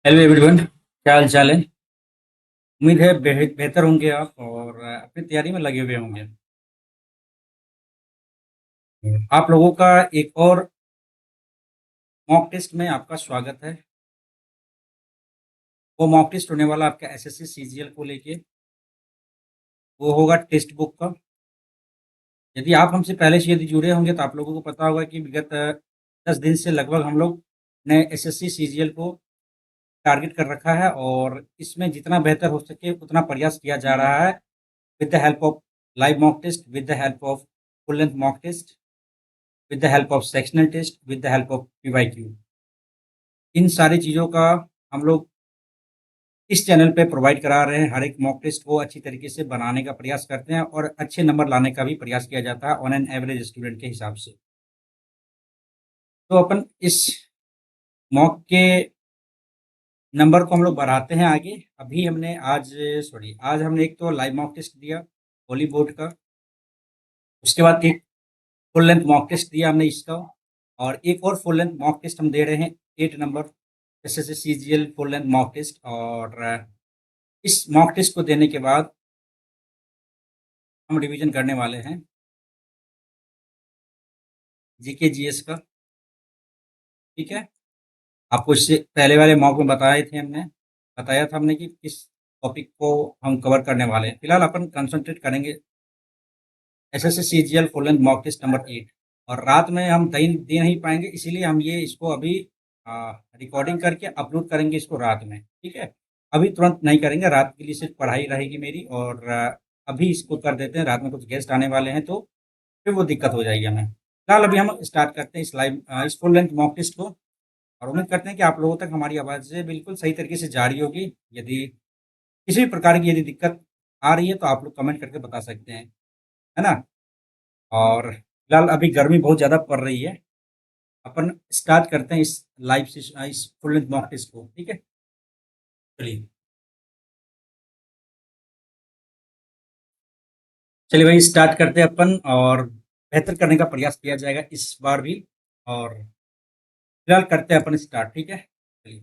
Hello everyone, क्या हाल चाल है। उम्मीद है बेहतर होंगे आप और अपनी तैयारी में लगे हुए होंगे। आप लोगों का एक और मॉक टेस्ट में आपका स्वागत है। वो मॉक टेस्ट होने वाला आपका एसएससी सीजीएल को लेके। वो होगा टेक्स्ट बुक का। यदि आप हमसे पहले से यदि जुड़े होंगे तो आप लोगों को पता होगा कि विगत 10 दिन से लगभग हम लोग ने एसएससी सीजीएल को टारगेट कर रखा है और इसमें जितना बेहतर हो सके उतना प्रयास किया जा रहा है with the help of live mock test, with the help of full length mock test, with the help of sectional test, with the help of PYQ। इन सारी चीज़ों का हम लोग इस चैनल पे प्रोवाइड करा रहे हैं। हर एक मॉक टेस्ट को अच्छी तरीके से बनाने का प्रयास करते हैं और अच्छे नंबर लाने का भी प्रयास किया जाता है ऑन एन एवरेज स्टूडेंट के हिसाब से। तो अपन इस मॉक के नंबर को हम लोग बढ़ाते हैं आगे। अभी हमने आज हमने एक तो लाइव मॉक टेस्ट दिया होली बोर्ड का। उसके बाद एक फुल लेंथ मॉक टेस्ट दिया हमने इसका, और एक और फुल लेंथ मॉक टेस्ट हम दे रहे हैं 8 number SSC CGL full length mock test. और इस मॉक टेस्ट को देने के बाद हम रिवीजन करने वाले हैं जीके जीएस का। ठीक है, आपको इससे पहले वाले मॉक में बताया था हमने कि किस टॉपिक को हम कवर करने वाले हैं। फिलहाल अपन कंसंट्रेट करेंगे SSC CGL full length mock test number 8। और रात में हम दे नहीं पाएंगे, इसीलिए हम ये इसको अभी रिकॉर्डिंग करके अपलोड करेंगे इसको रात में। ठीक है, अभी तुरंत नहीं करेंगे, रात के लिए सिर्फ पढ़ाई रहेगी मेरी। और अभी इसको कर देते हैं, रात में कुछ गेस्ट आने वाले हैं तो फिर वो दिक्कत हो जाएगी हमें। फिलहाल अभी हम स्टार्ट करते हैं इस फुल लेंथ मॉक टेस्ट को। और उम्मीद करते हैं कि आप लोगों तक हमारी आवाज़ें बिल्कुल सही तरीके से जा रही होगी। यदि किसी भी प्रकार की यदि दिक्कत आ रही है तो आप लोग कमेंट करके बता सकते हैं, है ना। और फिलहाल अभी गर्मी बहुत ज़्यादा पड़ रही है। अपन स्टार्ट करते हैं इस फुल लेंथ मॉक टेस्ट को। ठीक है, चलिए चलिए भाई, स्टार्ट करते हैं अपन और बेहतर करने का प्रयास किया जाएगा इस बार भी। और फिलहाल करते हैं अपन स्टार्ट। ठीक है, चलिए।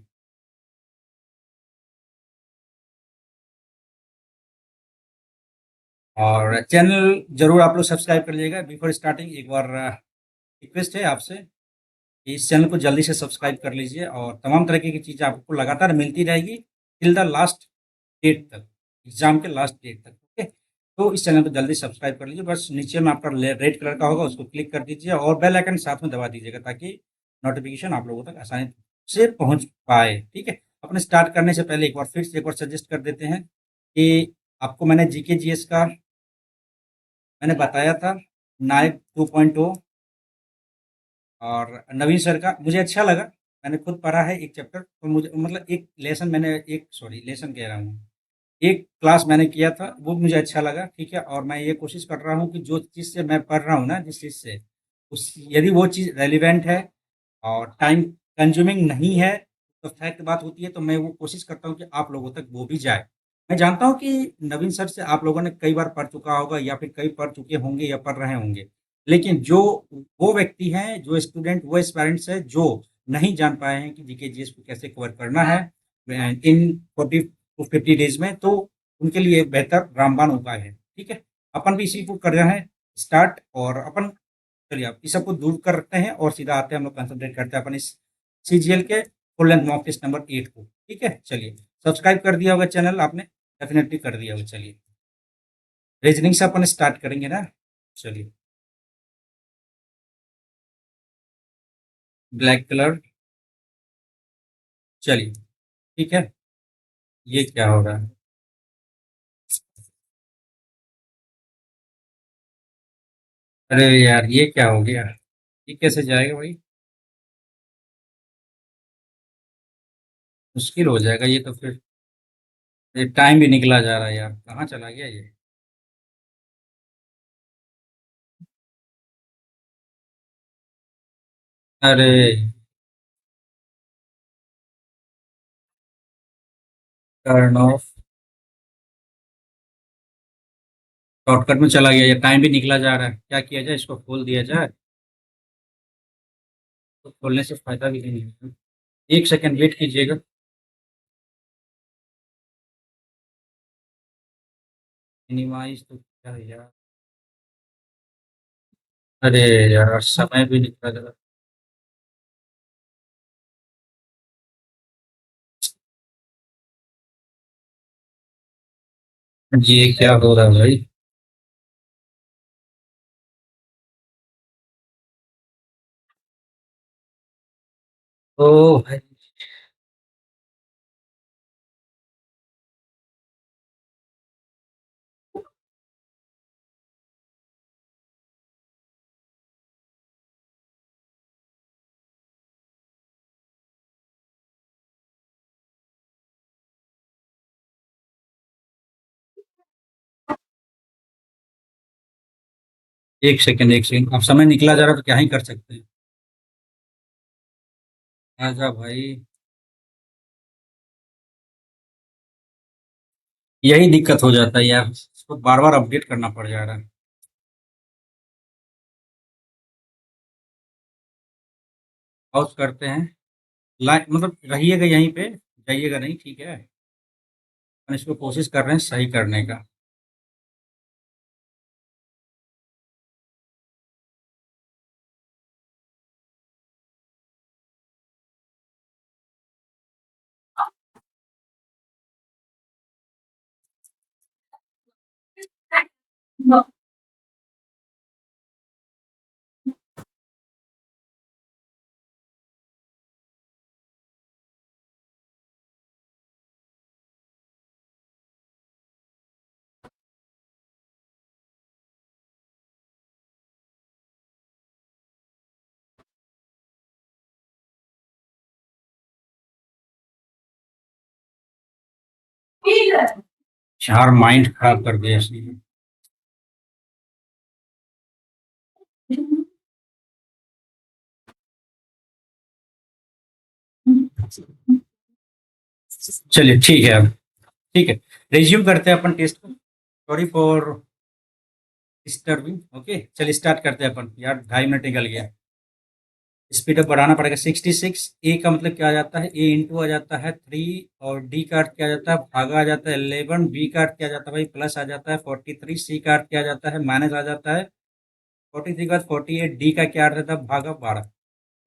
और चैनल जरूर आप लोग सब्सक्राइब कर लीजिएगा। बिफोर स्टार्टिंग एक बार रिक्वेस्ट है आपसे कि इस चैनल को जल्दी से सब्सक्राइब कर लीजिए और तमाम तरीके की चीज़ें आपको लगातार मिलती रहेगी टिल द लास्ट डेट तक, एग्जाम के लास्ट डेट तक। ओके, तो इस चैनल को जल्दी सब्सक्राइब कर लीजिए। बस नीचे में आपका रेड कलर का होगा, उसको क्लिक कर दीजिए और बेल आइकन साथ में दबा दीजिएगा ताकि नोटिफिकेशन आप लोगों तक आसानी से पहुंच पाए। ठीक है, अपने स्टार्ट करने से पहले एक बार सजेस्ट कर देते हैं कि आपको मैंने जीके जीएस का मैंने बताया था नायक 2.0 और नवीन सर का मुझे अच्छा लगा। मैंने खुद पढ़ा है एक चैप्टर, तो मुझे मतलब एक लेसन मैंने एक सॉरी लेसन कह रहा हूँ, एक क्लास मैंने किया था, वो मुझे अच्छा लगा। ठीक है, और मैं ये कोशिश कर रहा हूँ कि जो चीज़ से मैं पढ़ रहा हूँ ना, जिस चीज़ से उस यदि वो चीज़ रेलिवेंट है और टाइम कंज्यूमिंग नहीं है, तो फैक्ट बात होती है, तो मैं वो कोशिश करता हूँ कि आप लोगों तक वो भी जाए। मैं जानता हूँ कि नवीन सर से आप लोगों ने कई बार पढ़ चुका होगा या फिर कई पढ़ चुके होंगे या पढ़ रहे होंगे, लेकिन जो वो व्यक्ति हैं, जो स्टूडेंट, वो एस्पायरेंट्स है जो नहीं जान पाए हैं कि जीके जीएस को कैसे कवर करना है इन 40 to 50 डेज में, तो उनके लिए बेहतर रामबाण उपाय है। ठीक है, अपन भी इसी को कर रहे हैं स्टार्ट। और अपन चलिए आप इस सबको दूर कर रखते हैं और सीधा आते हैं, हम लोग कंसंट्रेट करते हैं अपन इस सीजीएल के full length mock test number 8 को। ठीक है, चलिए। सब्सक्राइब कर दिया होगा चैनल आपने, डेफिनेटली कर दिया होगा। चलिए, रीजनिंग से अपन स्टार्ट करेंगे ना। चलिए, ब्लैक कलर। चलिए, ठीक है। ये क्या हो रहा है? अरे यार, ये क्या हो गया? ये कैसे जाएगा भाई? मुश्किल हो जाएगा ये तो फिर। ये टाइम भी निकला जा रहा है यार, कहाँ चला गया ये? अरे, टर्न ऑफ शॉर्टकट में चला गया, ये टाइम भी निकला जा रहा है। क्या किया जाए, इसको खोल दिया जाए? तो खोलने से फायदा भी नहीं है। एक सेकंड वेट कीजिएगा। मिनिमाइज तो क्या है यार? अरे यार, समय भी निकला जरा। ये क्या हो रहा है भाई? ओ भाई, एक सेकंड, एक सेकंड। अब समय निकला जा रहा तो क्या ही कर सकते हैं। आजा भाई। यही दिक्कत हो जाता है यार, इसको बार बार अपडेट करना पड़ जा रहा है। पॉज करते हैं। लाइन मतलब रहिएगा यहीं पे, जाइएगा नहीं, ठीक है। हम इसको कोशिश कर रहे हैं सही करने का। यार माइंड खराब कर दिया इसने। चलिए ठीक है अब। ठीक है, रिज्यूम करते हैं अपन टेस्ट को। Sorry for disturbing. ओके, चलिए स्टार्ट करते हैं अपन। यार 2.5 मिनट निकल गया। स्पीड अप बढ़ाना पड़ेगा। 66। ए का मतलब क्या आ जाता है? ए इंटू आ जाता है 3। और डी का अर्थ क्या आ जाता है? भागा आ जाता है 11। बी का अर्थ क्या आ जाता है भाई? प्लस आ जाता है 43। सी का अर्थ क्या आ जाता है? माइनस आ जाता है 43 के बाद 48। डी का क्या अर्थ रहता है? भागा 12।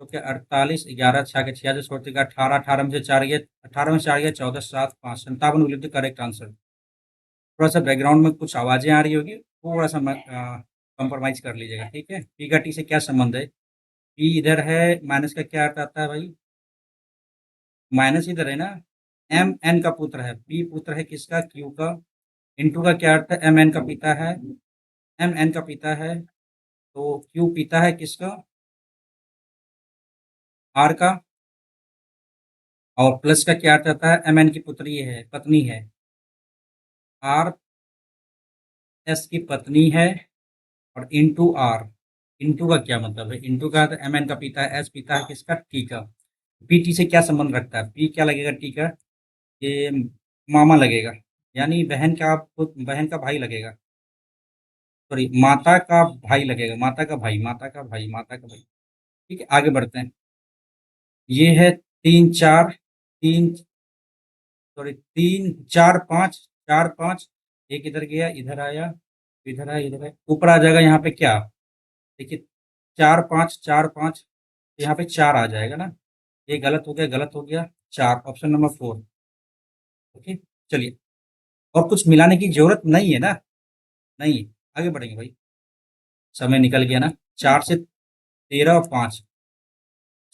तो क्या 48, 11 छः के 46, 40 का 18, 18 में से 4 गया, 18 में से 4 गया 14, 7, 5, 57 बोले तो करेक्ट आंसर। थोड़ा सा बैकग्राउंड में कुछ आवाजें आ रही होगी, थोड़ा सा कंप्रोमाइज कर लीजिएगा, ठीक है। पी का टी से क्या संबंध है? पी इधर है, माइनस का क्या अर्थ आता है भाई? माइनस इधर है ना। एम एन का पुत्र है, पी पुत्र है किसका? क्यू का। इनटू का क्या अर्थ है? एम एन का पिता है। एम एन का पिता है, तो क्यू पिता है किसका? आर का। और प्लस का क्या अर्थ आता है? एम एन की पुत्री है, पत्नी है। आर एस की पत्नी है। और इनटू आर। इनटू का क्या मतलब है? इनटू का तो एम एन का पिता है, एस पिता है किसका? टी का। पी टी से क्या संबंध रखता है? पी क्या लगेगा टी का? ये मामा लगेगा, यानी बहन का भाई लगेगा। सॉरी, माता का भाई लगेगा, माता का भाई, माता का भाई, माता का भाई। ठीक है, आगे बढ़ते हैं। ये है 3 4। तीन, सॉरी 3 4 5। 4 5। एक इधर गया, इधर आया, इधर आया, इधर आया, ऊपर आ जाएगा यहाँ पे क्या? देखिए, 4 5 4 5। यहाँ पे 4 आ जाएगा ना। ये गलत हो गया, गलत हो गया। 4, ऑप्शन नंबर 4। ओके, चलिए। और कुछ मिलाने की जरूरत नहीं है ना? नहीं है। आगे बढ़ेंगे भाई। समय निकल गया ना। 4 से 13 और 5।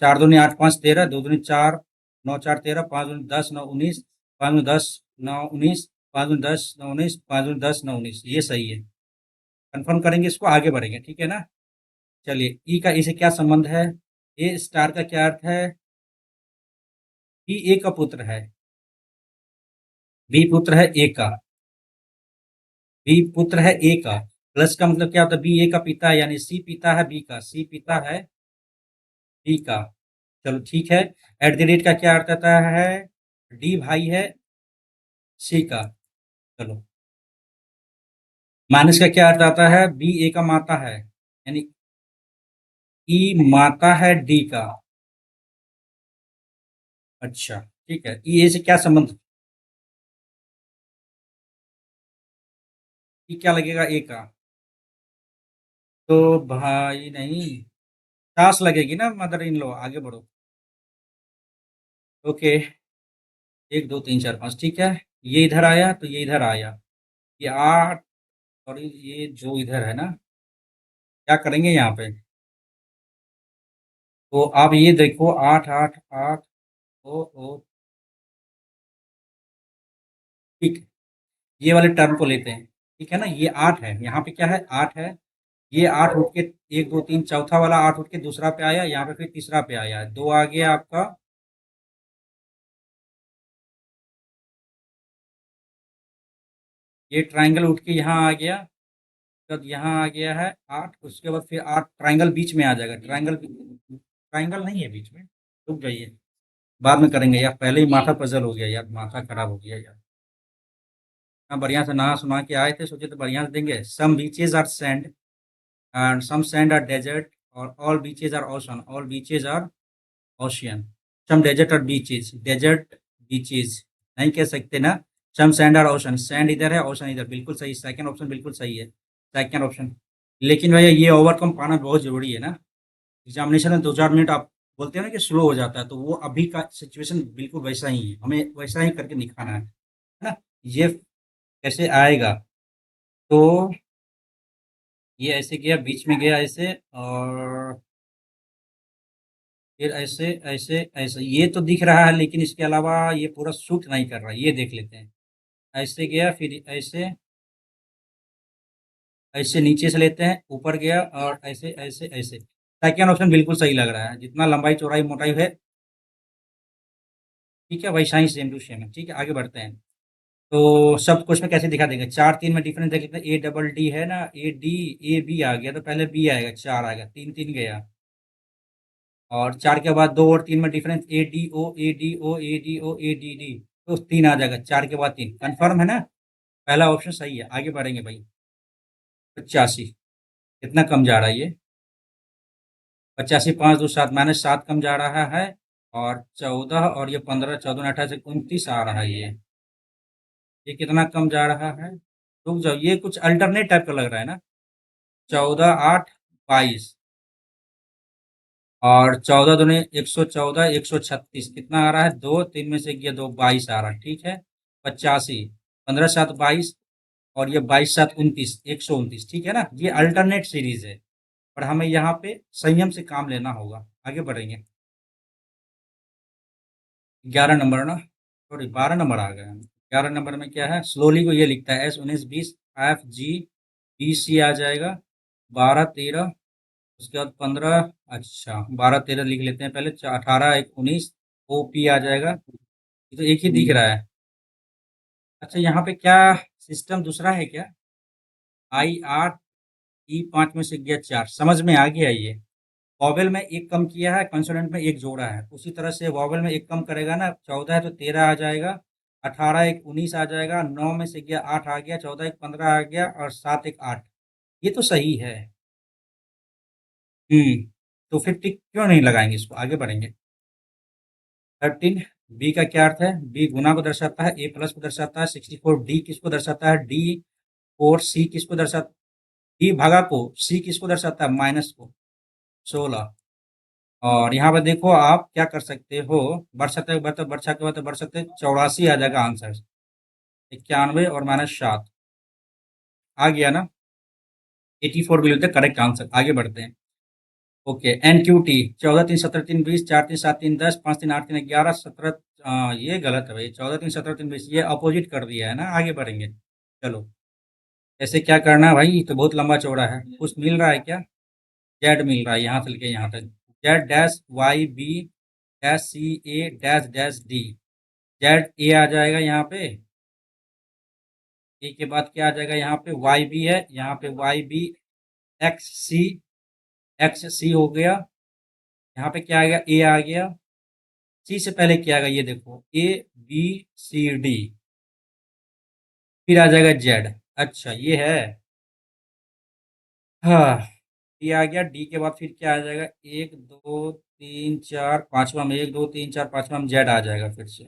4 दूनी 8 5 13, 2 दूनी 4, 9 4 13, 5 दूनी 10 9 19, 5 दूनी 10 9 19, 5 दूनी 10 9 19, 5 दूनी 10 9 19, ये सही है। कंफर्म करेंगे इसको, आगे बढ़ेंगे, ठीक है ना। चलिए, ई का ई से क्या संबंध है? ए स्टार का क्या अर्थ है? ई ए का पुत्र है। बी पुत्र है ए का। बी पुत्र है ए का। प्लस का मतलब क्या होता है? बी ए का पिता है, यानी सी पिता है बी का, सी पिता है बी का। चलो ठीक है। एट द रेट का क्या अर्थ आता है? डी भाई है सी का। चलो, माइनस का क्या अर्थ आता है? बी ए का माता है, यानी ई माता है डी का। अच्छा, ठीक है। ई ए से क्या संबंध? ये क्या लगेगा ए का? तो भाई नहीं, सास लगेगी ना मदर इन लॉ। आगे बढ़ो। ओके, 1 2 3 4 5 ठीक है। ये इधर आया तो ये इधर आया। ये 8 और ये जो इधर है ना, क्या करेंगे यहाँ पे? तो आप ये देखो 8 8 8 ओ ठीक है। ये वाले टर्म को लेते हैं, ठीक है ना। ये 8 है, यहाँ पे क्या है? 8 है। ये 8 उठ के 1 2 3 चौथा वाला 8 उठ के दूसरा पे आया, यहाँ पे फिर तीसरा पे आया, 2 आ गया आपका। ये ट्राइंगल उठ के यहाँ आ गया, तब यहाँ आ गया है 8। उसके बाद फिर 8 ट्राइंगल बीच में आ जाएगा। ट्राइंगल नहीं है बीच में, रुक जाइए, बाद में करेंगे यार। पहले ही माथा पजल हो गया यार, माथा खराब हो गया यार। हाँ, बढ़िया से नहा सुना के आए थे, सोचे तो बढ़िया से देंगे। Some beaches are sand and some sand are desert or all beaches are ocean, all beaches are ocean. Some desert or beaches, desert beaches नहीं कह सकते ना। Some sand or ocean, sand इधर है, ओशन इधर, बिल्कुल सही। सेकंड ऑप्शन बिल्कुल सही है, सेकंड ऑप्शन। लेकिन भैया ये ओवरकम पाना बहुत जरूरी है ना। एग्जामिनेशन में 2 4 मिनट आप बोलते हैं ना कि स्लो हो जाता है, तो वो अभी का सिचुएशन बिल्कुल वैसा ही है, हमें वैसा ही करके दिखाना है ना। ये कैसे आएगा? तो ये ऐसे गया, बीच में गया ऐसे, और फिर ऐसे ऐसे ऐसे। ये तो दिख रहा है, लेकिन इसके अलावा ये पूरा सूट नहीं कर रहा है, ये देख लेते हैं। ऐसे गया, फिर ऐसे ऐसे नीचे से लेते हैं, ऊपर गया और ऐसे ऐसे ऐसे। सेकेंड ऑप्शन बिल्कुल सही लग रहा है, जितना लंबाई चौड़ाई मोटाई है, ठीक है, वैसा ही सेम टू सेम है। ठीक है, आगे बढ़ते हैं। तो सब कुछ में कैसे दिखा देंगे? 4 3 में डिफरेंस देख लेते हैं। ए डबल डी है ना, ए डी, ए बी आ गया, तो पहले बी आएगा, 4 आएगा, 3 3 गया। और 4 के बाद 2 और 3 में difference, A D O, A D O, A D O, A D D, तो 3 आ जाएगा। 4 के बाद 3 कंफर्म है ना? पहला ऑप्शन सही है। आगे बढ़ेंगे भाई। 85 कितना कम जा रहा है ये? 85, 5 2 7 -7 कम जा रहा है। और 14 और ये 15, 14 28 29 आ रहा है ये कितना कम जा रहा है? रुक जाओ, ये कुछ अल्टरनेट टाइप का लग रहा है ना। 14 8 22 और 14 दूनी 114, 136 कितना आ रहा है? 2 3 में से गया 2, 22 आ रहा है। ठीक है, 85, 15 7 22 और ये 22 7 29, 129। ठीक है ना, ये अल्टरनेट सीरीज है, पर हमें यहाँ पे संयम से काम लेना होगा। आगे बढ़ेंगे। 11 नंबर ना, सॉरी 12 नंबर आ गया। 11 नंबर में क्या है? स्लोली को ये लिखता है, S 19 20 FG BC आ जाएगा। 12 13, उसके बाद 15, अच्छा 12 13 लिख लेते हैं पहले। 18 1 19 OP आ जाएगा। ये तो एक ही दिख रहा है। अच्छा, यहाँ पे क्या सिस्टम दूसरा है क्या? I 8 E 5 में से गया 4, समझ में आ गया ये। वॉवेल में एक कम किया है, कंसोनेंट में एक जोड़ा है, उसी तरह से वॉवेल में एक कम करेगा ना। 14 है तो 13 आ जाएगा। 18 1 19 आ जाएगा। 9 में से गया 8 आ गया। 14 1 15 आ गया और 7 1 8। ये तो सही है। तो 50 क्यों नहीं लगाएंगे इसको? आगे बढ़ेंगे। 13, बी का क्या अर्थ है? बी गुना को दर्शाता है, ए प्लस को दर्शाता है। 64, डी किसको दर्शाता है? डी। और सी किसको दर्शाता? डी भागा को, सी किसको दर्शाता है? माइनस को। 16। और यहाँ पे देखो आप क्या कर सकते हो, बढ़ सकते हो, बढ़ा के बढ़ सकते, 84 आ जाएगा आंसर। 91 और -7 आ गया ना। 84 भी होते करेक्ट आंसर। आगे बढ़ते हैं। Okay, NQT 14 3 17 3 20, 4 3 7 3 10, 5 3 8 3 11 17। ये गलत है भाई, 14 3 17 3 20, ये अपोजिट कर दिया है ना। आगे बढ़ेंगे, चलो। ऐसे क्या करना है भाई? तो बहुत लंबा चौड़ा है। कुछ मिल रहा है क्या? जेड मिल रहा है, यहाँ से लेके यहाँ तक। Z dash Y B dash C A dash dash D. Z A आ जाएगा यहाँ पे। ए के बाद क्या आ जाएगा? यहाँ पे वाई बी है, यहाँ पे वाई बी एक्स सी हो गया। यहाँ पे क्या आ गया? ए आ गया। सी से पहले क्या आएगा? ये देखो, ए बी सी डी, फिर आ जाएगा जेड। अच्छा ये है। हाँ, डी आ गया। डी के बाद फिर क्या आ जाएगा? 1 2 3 4 5वां में, 1 2 3 4 5वां में जेड आ जाएगा फिर से।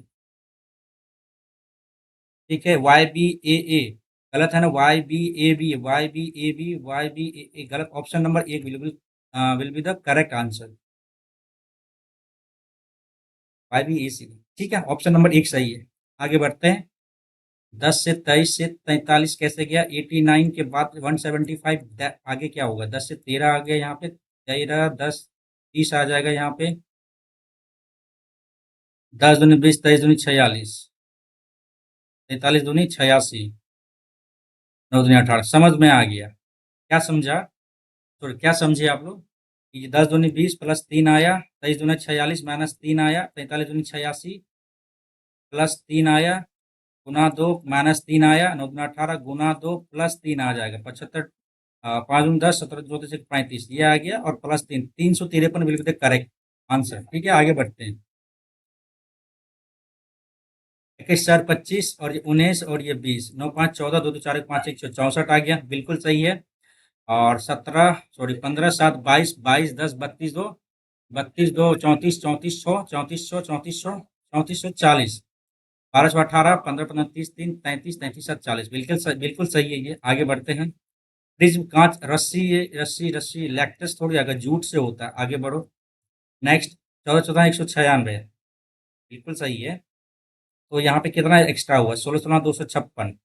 ठीक है, वाई बी ए ए गलत है ना, Y B A B, Y B A B, Y B A गलत। ऑप्शन नंबर एक will be the correct answer, Y B A C. ठीक है, ऑप्शन नंबर एक सही है। आगे बढ़ते हैं। 10 से 23 से 43 कैसे गया? 89 के बाद 175, आगे क्या होगा? 10 से 13 आ गया यहाँ पे, 13 10 30 आ जाएगा यहाँ पे। 10 दूनी 20, 23 दूनी 46, 43 दूनी 86, 9 दूनी 18। समझ में आ गया? क्या समझा? तो क्या समझे आप लोग कि 10 दूनी 20 प्लस 3 आया, 23 दूनी 46 माइनस 3 आया, 43 दूनी 86 प्लस 3 आया, गुना 2 माइनस 3 आया, 9 दूना 18 गुना 2 प्लस 3 आ जाएगा 75। 5 दूनी 10, 17 चौंतीस 35, ये आ गया, और प्लस 3 353 बिल्कुल करेक्ट आंसर। ठीक है, आगे बढ़ते हैं। 21 4 25 और ये 19 और ये 20, 9 5 14, 2 2 4 1 5 1 64 आ गया, बिल्कुल सही है। और 17 सॉरी 15 7 22, 22 10 32 2, 32 2 34, 34 6 34 6 34 6 34 6 40, 12 6 18, 15 15 30 3 33 33 7 40, बिल्कुल सही है ये। आगे बढ़ते हैं। प्रिज्म कांच, रस्सी, ये रस्सी रस्सी लैक्टस थोड़ी, अगर जूट से होता है। आगे बढ़ो। नेक्स्ट, 14 14 196, बिल्कुल सही है। तो यहाँ पे कितना एक्स्ट्रा हुआ? 16 16 256,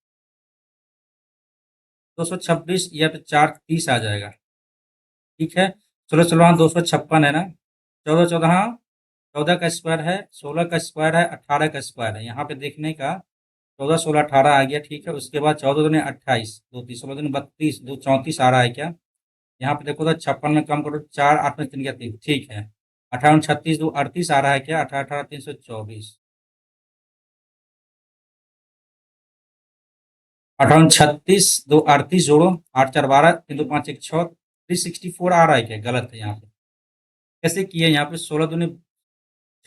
226, या फिर 430 आ जाएगा। ठीक है, 16 16 256 है ना। 14 14, हाँ, 14 का स्क्वायर है, 16 का स्क्वायर है, 18 का स्क्वायर है। यहाँ पे देखने का, 14 16 18 आ गया। ठीक है, उसके बाद 14 दूनी 28, 2 30, 16 दूनी 32, 2 34 आ रहा है क्या? यहाँ पे देखो तो 56 में कम करो, 4 8 में 3 क्या 3, ठीक है। 18 36 2 38 आ रहा है क्या? 18 18 324, 18 36 2 38 जोड़ो, 8 4 12, 3 2 5 1 6, 364 आ रहा है क्या? गलत है यहाँ पे। कैसे किया? यहाँ पे 16 दूनी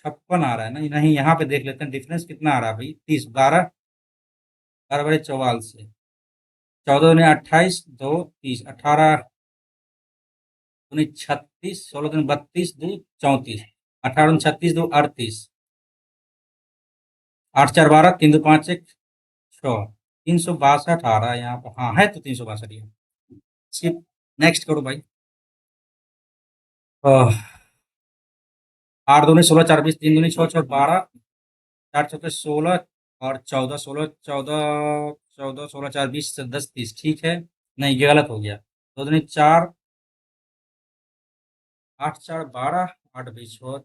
56 आ रहा है ना, नहीं, यहाँ पे देख लेते हैं डिफरेंस कितना आ रहा है भाई। 30 12 12 बड़े 44 से, 14 दूनी 28 2 30, 18 दूनी 36, 16 दूनी 32 2 34, 18 दूनी 36 2 38, 8 4 12, 3 2 5 1 6, 362 आ रहा है यहाँ पर। हाँ, है तो 362 ये। स्किप, नेक्स्ट करो भाई। 8 दूनी 16 4 20, 3 दूनी 6 6 12, 4 चौके 16 और 14, 16 14 14 16 4 20 से 10 30, ठीक है। नहीं, ये गलत हो गया। 2 दूनी 4, 8 4 12, 8 20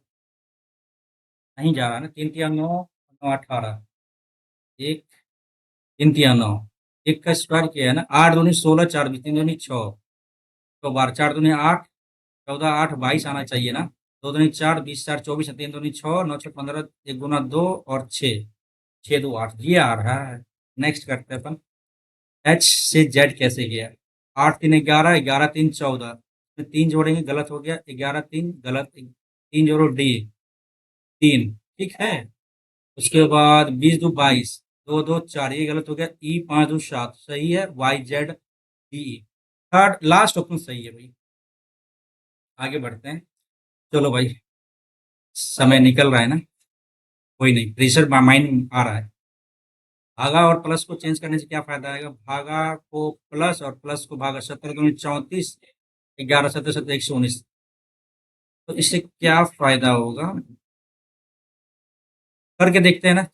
नहीं जा रहा ना। 3 तिया 9, 9 18, एक 3 तिया 9, एक का स्क्वायर किया है ना। 8 दूनी 16 4 20, 3 दूनी 6, तो 12 4 दूनी 8, 14 8 22 आना चाहिए ना। 2 दूनी 4, 20 4 24, 3 दूनी 6, 9 6 15, 1 गुना 2 और 6, 6 2 8, ये आ रहा है। नेक्स्ट करते हैं अपन। एच से जेड कैसे गया? 8 3 11, 11 3 14, इसमें 3 जोड़ेंगे, गलत हो गया। 11 3 गलत, 3 जोड़ो डी 3, ठीक है। उसके बाद 20 2 22, 2 2 4, ये गलत हो गया। ई 5 2 7, सही है। Y Z D, third last option सही है भाई। आगे बढ़ते हैं। चलो भाई, समय निकल रहा है ना, कोई नहीं, प्रेशर माइंड आ रहा है। भागा और प्लस को चेंज करने से क्या फायदा आएगा? भागा को प्लस और प्लस को भागा, 17 दूनी 34, 11 17 17 119, तो इससे क्या फायदा होगा? करके देखते हैं ना।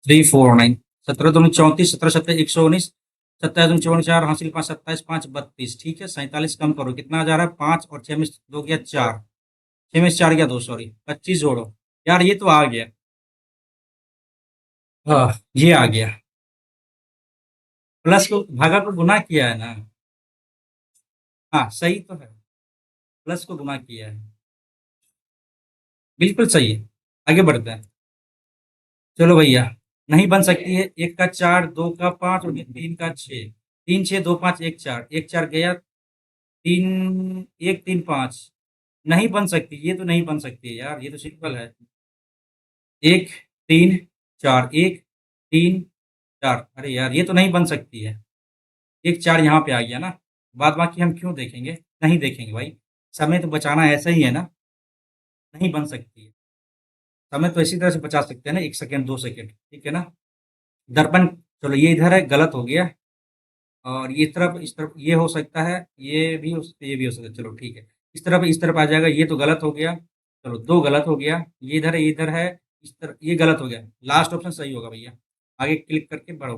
349, 17 दूनी 34, 17 17 119, 27 दूनी 54, चार हासिल 5 27 5 32, ठीक है। 47 कम करो, कितना आ जा रहा है? 5 और 6 में 2 गया 4, 6 में 4 गया 2, सॉरी 25 जोड़ो। यार ये तो आ गया। हाँ, ये आ गया। प्लस को भागा को गुना किया है ना। हाँ, सही तो है, प्लस को गुना किया है, बिल्कुल सही है। आगे बढ़ते हैं। चलो भैया, नहीं बन सकती है। 1 का 4, 2 का 5 और 3 का 6, 3 6 2 5 1 4, 1 4 गया, 3 1 3 5, नहीं बन सकती, ये तो नहीं बन सकती है यार, ये तो सिंपल है। 1 3 4, 1 3 4, अरे यार ये तो नहीं बन सकती है। 1 4 यहाँ पे आ गया ना, बाद बाकी हम क्यों देखेंगे? नहीं देखेंगे भाई, समय तो बचाना ऐसा ही है ना, नहीं बन सकती है। समय तो इसी तरह से बचा सकते हैं ना, 1 सेकंड, 2 सेकंड, ठीक है ना? दर्पण, चलो ये इधर है, गलत हो गया। और ये तरफ, इस तरफ ये हो सकता है, ये भी हो सकता है, चलो ठीक है। इस तरफ आ जाएगा, ये तो गलत हो गया। चलो 2 गलत हो गया, ये इधर है, इस तरफ ये गलत हो गया। लास्ट ऑप्शन सही होगा भैया। आगे क्लिक करके बढ़ो।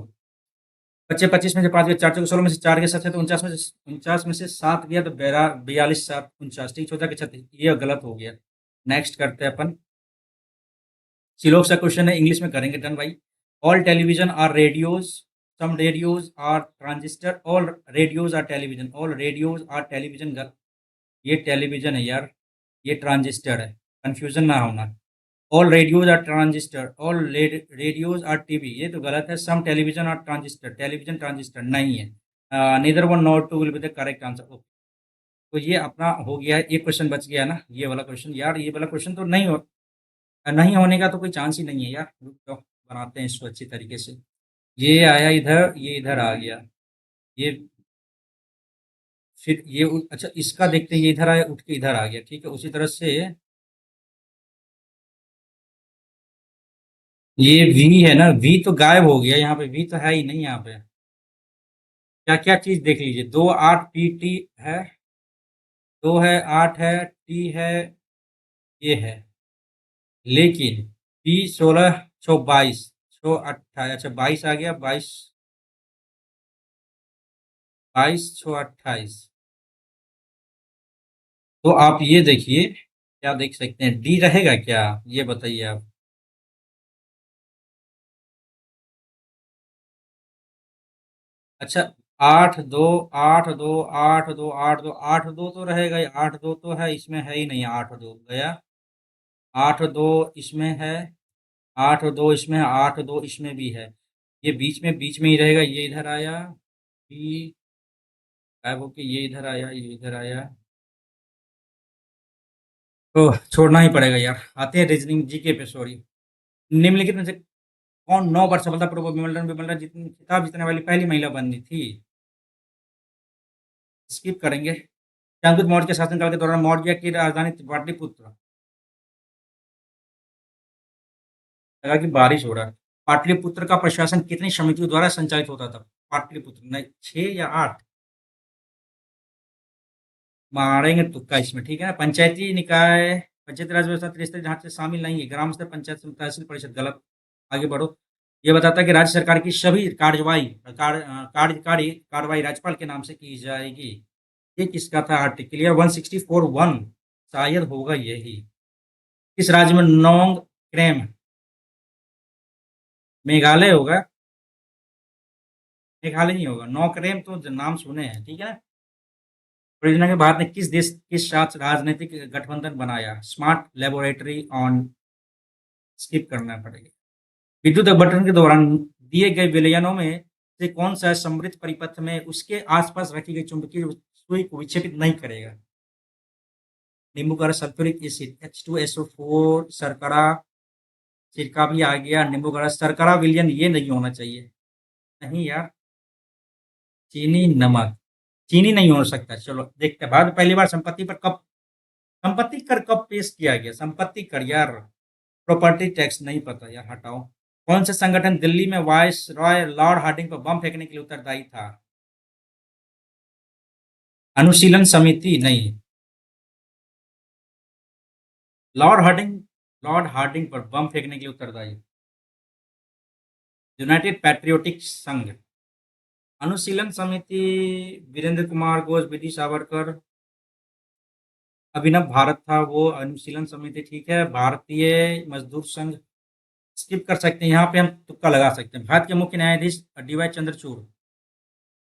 बच्चे 25 में से 5 गया, 4 चौके 16 में से 4 गया, 7 है तो 49 में से 7 गया तो 42, 7 49, ठीक, 14 के 36, ये गलत हो गया। नेक्स्ट करते हैं अपन। सिलोक सा क्वेश्चन है, इंग्लिश में करेंगे डन भाई। All television are radios, some radios are transistor, all radios are television, all radios are television. ये टेलीविजन है यार, ये ट्रांजिस्टर है, कंफ्यूजन ना होना। All radios are transistor, all radios are TV, ये तो गलत है। Some television are transistor, television transistor नहीं है। Neither one not two will be the correct answer. तो ये अपना हो गया है, एक क्वेश्चन बच गया ना, ये वाला क्वेश्चन। यार ये वाला क्वेश्चन तो नहीं होने का तो कोई चांस ही नहीं है यार। रुक जाओ, बनाते हैं इसको अच्छी तरीके से। ये आया इधर, ये इधर आ गया। ये फिर अच्छा, इसका देखते हैं, ये इधर आया, उठ के इधर आ गया, ठीक है। उसी तरह से ये वी है ना, वी तो गायब हो गया यहाँ पे, वी तो है ही नहीं यहाँ पे। क्या क्या चीज देख लीजिए, 2 8 टी टी है, 2 है 8 है, टी है, ये है। लेकिन पी 16 छो 22 छो 28, अच्छा 22 आ गया, 22 22 छो 28। तो आप ये देखिए, क्या देख सकते हैं, डी रहेगा क्या, ये बताइए आप। अच्छा, 8 2 8 2 8 2 8 2 तो रहेगा ही, 8 2 तो है, इसमें है ही नहीं, 8 2 गया, 8 2 इसमें है, 8 2 इसमें है, 8 2 इसमें भी है। ये बीच में ही रहेगा, ये इधर आया, ये गायब होके ये इधर आया, ये इधर आया। तो छोड़ना ही पड़ेगा यार। आते हैं रीजनिंग जीके पे, सॉरी। निम्नलिखित में से कौन 9 बार सफलतापूर्वक विंबलडन विंबलडन खिताब जीतने वाली पहली महिला बनी थी? स्किप करेंगे। चंद्रगुप्त मौर्य के शासनकाल के दौरान मौर्य की राजधानी थी पाटलिपुत्र। लगा कि बारिश हो रहा है। पाटलिपुत्र का प्रशासन कितनी समितियों द्वारा संचालित होता था? पाटलिपुत्र नहीं, 6 या 8? मारेंगे तुक्का इसमें, ठीक है ना। पंचायती निकाय, पंचायती राज व्यवस्था त्रिस्तरीय ढांचे से शामिल नहीं है। ग्राम स्तर पंचायत समिति, तहसील परिषद, गलत। आगे बढ़ो। ये बताता है कि राज्य सरकार की सभी कार्यकारी कार्रवाई राज्यपाल के नाम से की जाएगी। ये किसका था आर्टिकल? या 164(1) शायद होगा यही। किस राज्य में नोंग क्रेम? मेघालय होगा। मेघालय नहीं होगा, नौकरेम तो नाम सुने हैं, ठीक है। परियोजना के भारत ने किस साथ राजनीतिक गठबंधन बनाया? स्मार्ट लेबोरेटरी ऑन, स्किप करना पड़ेगा। विद्युत अपघटन के दौरान दिए गए विलयनों में से कौन सा समृद्ध परिपथ में उसके आसपास रखी गई चुंबकीय सुई को विक्षेपित नहीं करेगा? नींबू का रस, सल्फ्यूरिक एसिड, H2SO4, शर्करा, सिरका भी आ गया, नींबू का रस, शर्करा विलयन ये नहीं होना चाहिए। नहीं यार, चीनी नमक, चीनी नहीं हो सकता। चलो देखते हैं, बाद पहली बार संपत्ति कर कब पेश किया गया? संपत्ति कर यार, प्रॉपर्टी टैक्स नहीं पता यार, हटाओ। कौन सा संगठन दिल्ली में वाइस रॉय लॉर्ड हार्डिंग पर बम फेंकने के लिए उत्तरदायी था? अनुशीलन समिति नहीं, लॉर्ड हार्डिंग, लॉर्ड हार्डिंग पर बम फेंकने के लिए उत्तरदायी यूनाइटेड पैट्रियोटिक संघ। अनुशीलन समिति, वीरेंद्र कुमार घोष, विधि सावरकर, अभिनव भारत था वो। अनुशीलन समिति ठीक है। भारतीय मजदूर संघ, स्किप कर सकते हैं, यहाँ पे हम तुक्का लगा सकते हैं। भारत के मुख्य न्यायाधीश DY चंद्रचूड़।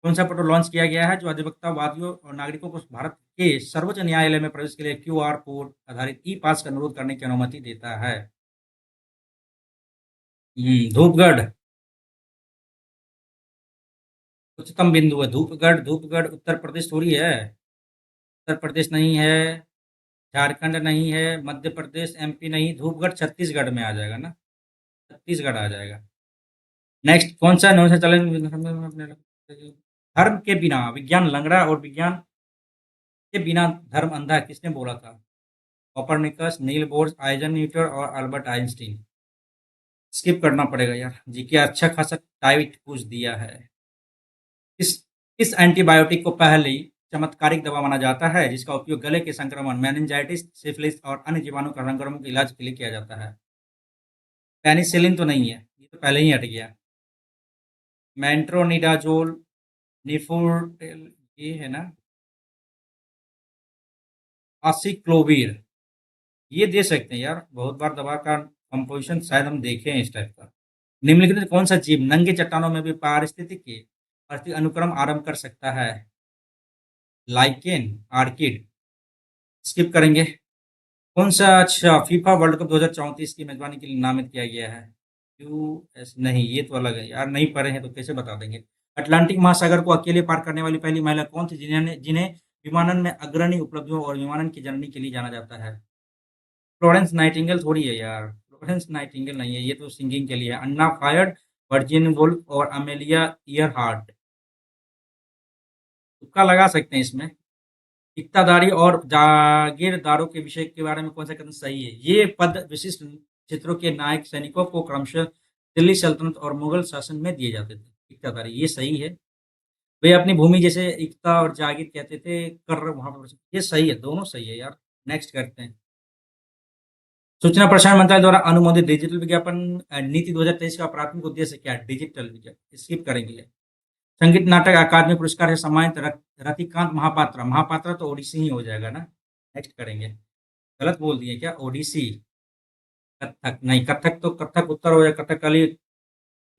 कौन सा प्रोटोकॉल लॉन्च किया गया है जो अधिवक्ता वादियों और नागरिकों को भारत के सर्वोच्च न्यायालय में प्रवेश के लिए QR कोड आधारित ई पास का अनुरोध करने की अनुमति देता है? धूपगढ़, उच्चतम बिंदु है धूपगढ़। धूपगढ़ उत्तर प्रदेश थोड़ी है, उत्तर प्रदेश नहीं है, झारखंड नहीं है, मध्य प्रदेश MP नहीं, धूपगढ़ छत्तीसगढ़ में आ जाएगा ना, छत्तीसगढ़ आ जाएगा। नेक्स्ट, कौन सा नौ चैलेंज? धर्म के बिना विज्ञान लंगड़ा और विज्ञान के बिना धर्म अंधा, किसने बोला था? कोपरनिकस, नील बोर्स, आइजन न्यूटन और अल्बर्ट आइंस्टीन। स्किप करना पड़ेगा यार, जीके अच्छा खासा टाइट पूछ दिया है। किस एंटीबायोटिक को पहली चमत्कारिक दवा माना जाता है जिसका उपयोग गले के संक्रमण, मेनिंजाइटिस, सिफिलिस और अन्य जीवाणु संक्रमण के इलाज के लिए किया जाता है? पेनिसिलिन तो नहीं है, ये तो पहले ही हट गया। मेट्रोनिडाजोल, निफोर्टेल, ये है ना, आसिक्लोविर, ये दे सकते हैं यार। बहुत बार दवा का कंपोजिशन शायद हम देखे हैं इस टाइप का। निम्नलिखित में कौन सा जीव नंगे चट्टानों में भी पारिस्थितिकी के अनुक्रम आरंभ कर सकता है? Lichen, orchid. स्किप करेंगे। कौन सा, अच्छा, फीफा वर्ल्ड कप 2034 की मेजबानी के लिए नामित किया गया है? यूएस नहीं, ये तो अलग है यार, नहीं पढ़े हैं तो कैसे बता देंगे। अटलांटिक महासागर को अकेले पार करने वाली पहली महिला कौन थी जिन्हें जिन्हें विमानन में अग्रणी उपलब्धियों और विमानन की जननी के लिए जाना जाता है? फ्लोरेंस नाइटिंगेल थोड़ी है यार, फ्लोरेंस नाइटिंगेल नहीं है, ये तो सिंगिंग के लिए है। अन्ना फायर्ड, वर्जिन वुल्फ और अमेलिया ईयरहार्ट। तुक्का लगा सकते हैं इसमें। इक्तादारी और जागीरदारों के विषय के बारे में कौन सा कथन सही है? ये पद विशिष्ट चित्रों के नायक सैनिकों को क्रमशः दिल्ली सल्तनत और मुगल शासन में दिए जाते थे। इक्तादारी, ये सही है। वे अपनी भूमि जैसे इक्ता और जागीर कहते थे, कर वहां पर, ये सही है, दोनों सही है यार। नेक्स्ट करते हैं। सूचना प्रसारण मंत्रालय द्वारा अनुमोदित डिजिटल विज्ञापन नीति 2023 का प्राथमिक उद्देश्य क्या है? डिजिटल विज्ञापन, स्किप करेंगे। संगीत नाटक अकादमी पुरस्कार से सम्मानित रतिकांत महापात्रा, महापात्रा तो ओडिसी ही हो जाएगा ना। नेक्स्ट करेंगे। गलत बोल दिए क्या? ओडिसी, कथक नहीं, कथक तो कथक उत्तर हो जाएगा, कथकली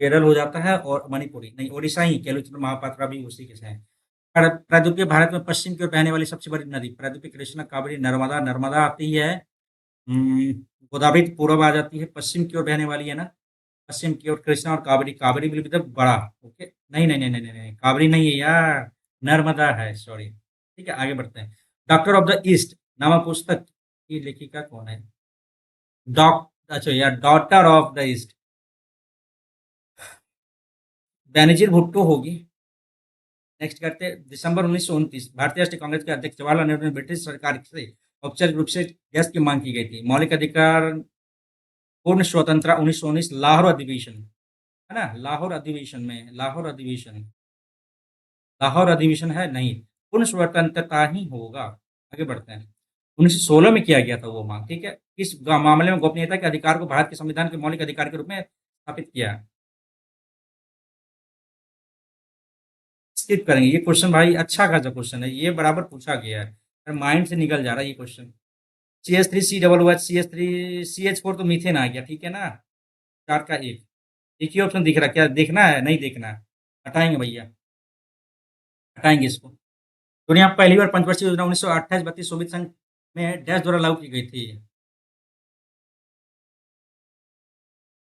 केरल हो जाता है, और मणिपुरी नहीं, ओडिशा ही। केलुचंद्र महापात्रा भी उसी के से हैं। प्रायद्वीपीय भारत में पश्चिम की ओर बहने वाली सबसे बड़ी नदी? प्रायद्वीपीय कृष्णा, कावेरी, नर्मदा। नर्मदा आती है। हम्म, गोदावरी तो पूर्व आ जाती है, पश्चिम की ओर बहने वाली है ना, पश्चिम की ओर कृष्णा और Kaveri. Kaveri will be the बड़ा। ओके, नहीं नहीं नहीं नहीं नहीं नहीं, कावेरी नहीं है यार, नर्मदा है, सॉरी। ठीक है, आगे बढ़ते हैं। डॉक्टर ऑफ द ईस्ट नामक पुस्तक की लेखिका कौन है? अच्छा यार, daughter of the east, Benazir Bhutto होगी। नेक्स्ट करते हैं। दिसंबर 1929 भारतीय राष्ट्रीय कांग्रेस के अध्यक्ष जवाहरलाल नेहरू ने ब्रिटिश सरकार से औपचारिक रूप से गैस की मांग की गई थी। मौलिक अधिकार पूर्ण स्वतंत्रता 1919 लाहौर अधिवेशन, है ना, लाहौर अधिवेशन में, लाहौर अधिवेशन है नहीं, पूर्ण स्वतंत्रता ही होगा। आगे बढ़ते हैं। 1916 में किया गया था वो मांग, ठीक है। इस मामले में गोपनीयता के अधिकार को भारत के संविधान के मौलिक अधिकार के रूप में स्थापित किया। स्किप करेंगे ये क्वेश्चन भाई, अच्छा खासा क्वेश्चन है, ये बराबर पूछा गया है, माइंड से निकल जा रहा है ये क्वेश्चन। CH3 COOH CH4 तो मीथेन आ गया, ठीक है ना। चार का एक ही ऑप्शन दिख रहा है, क्या देखना है? नहीं देखना है, हटाएंगे भैया, हटाएंगे इसको। दुनिया में पहली बार पंचवर्षीय योजना 1928-32 सोवियत संघ में डैश द्वारा लागू की गई थी।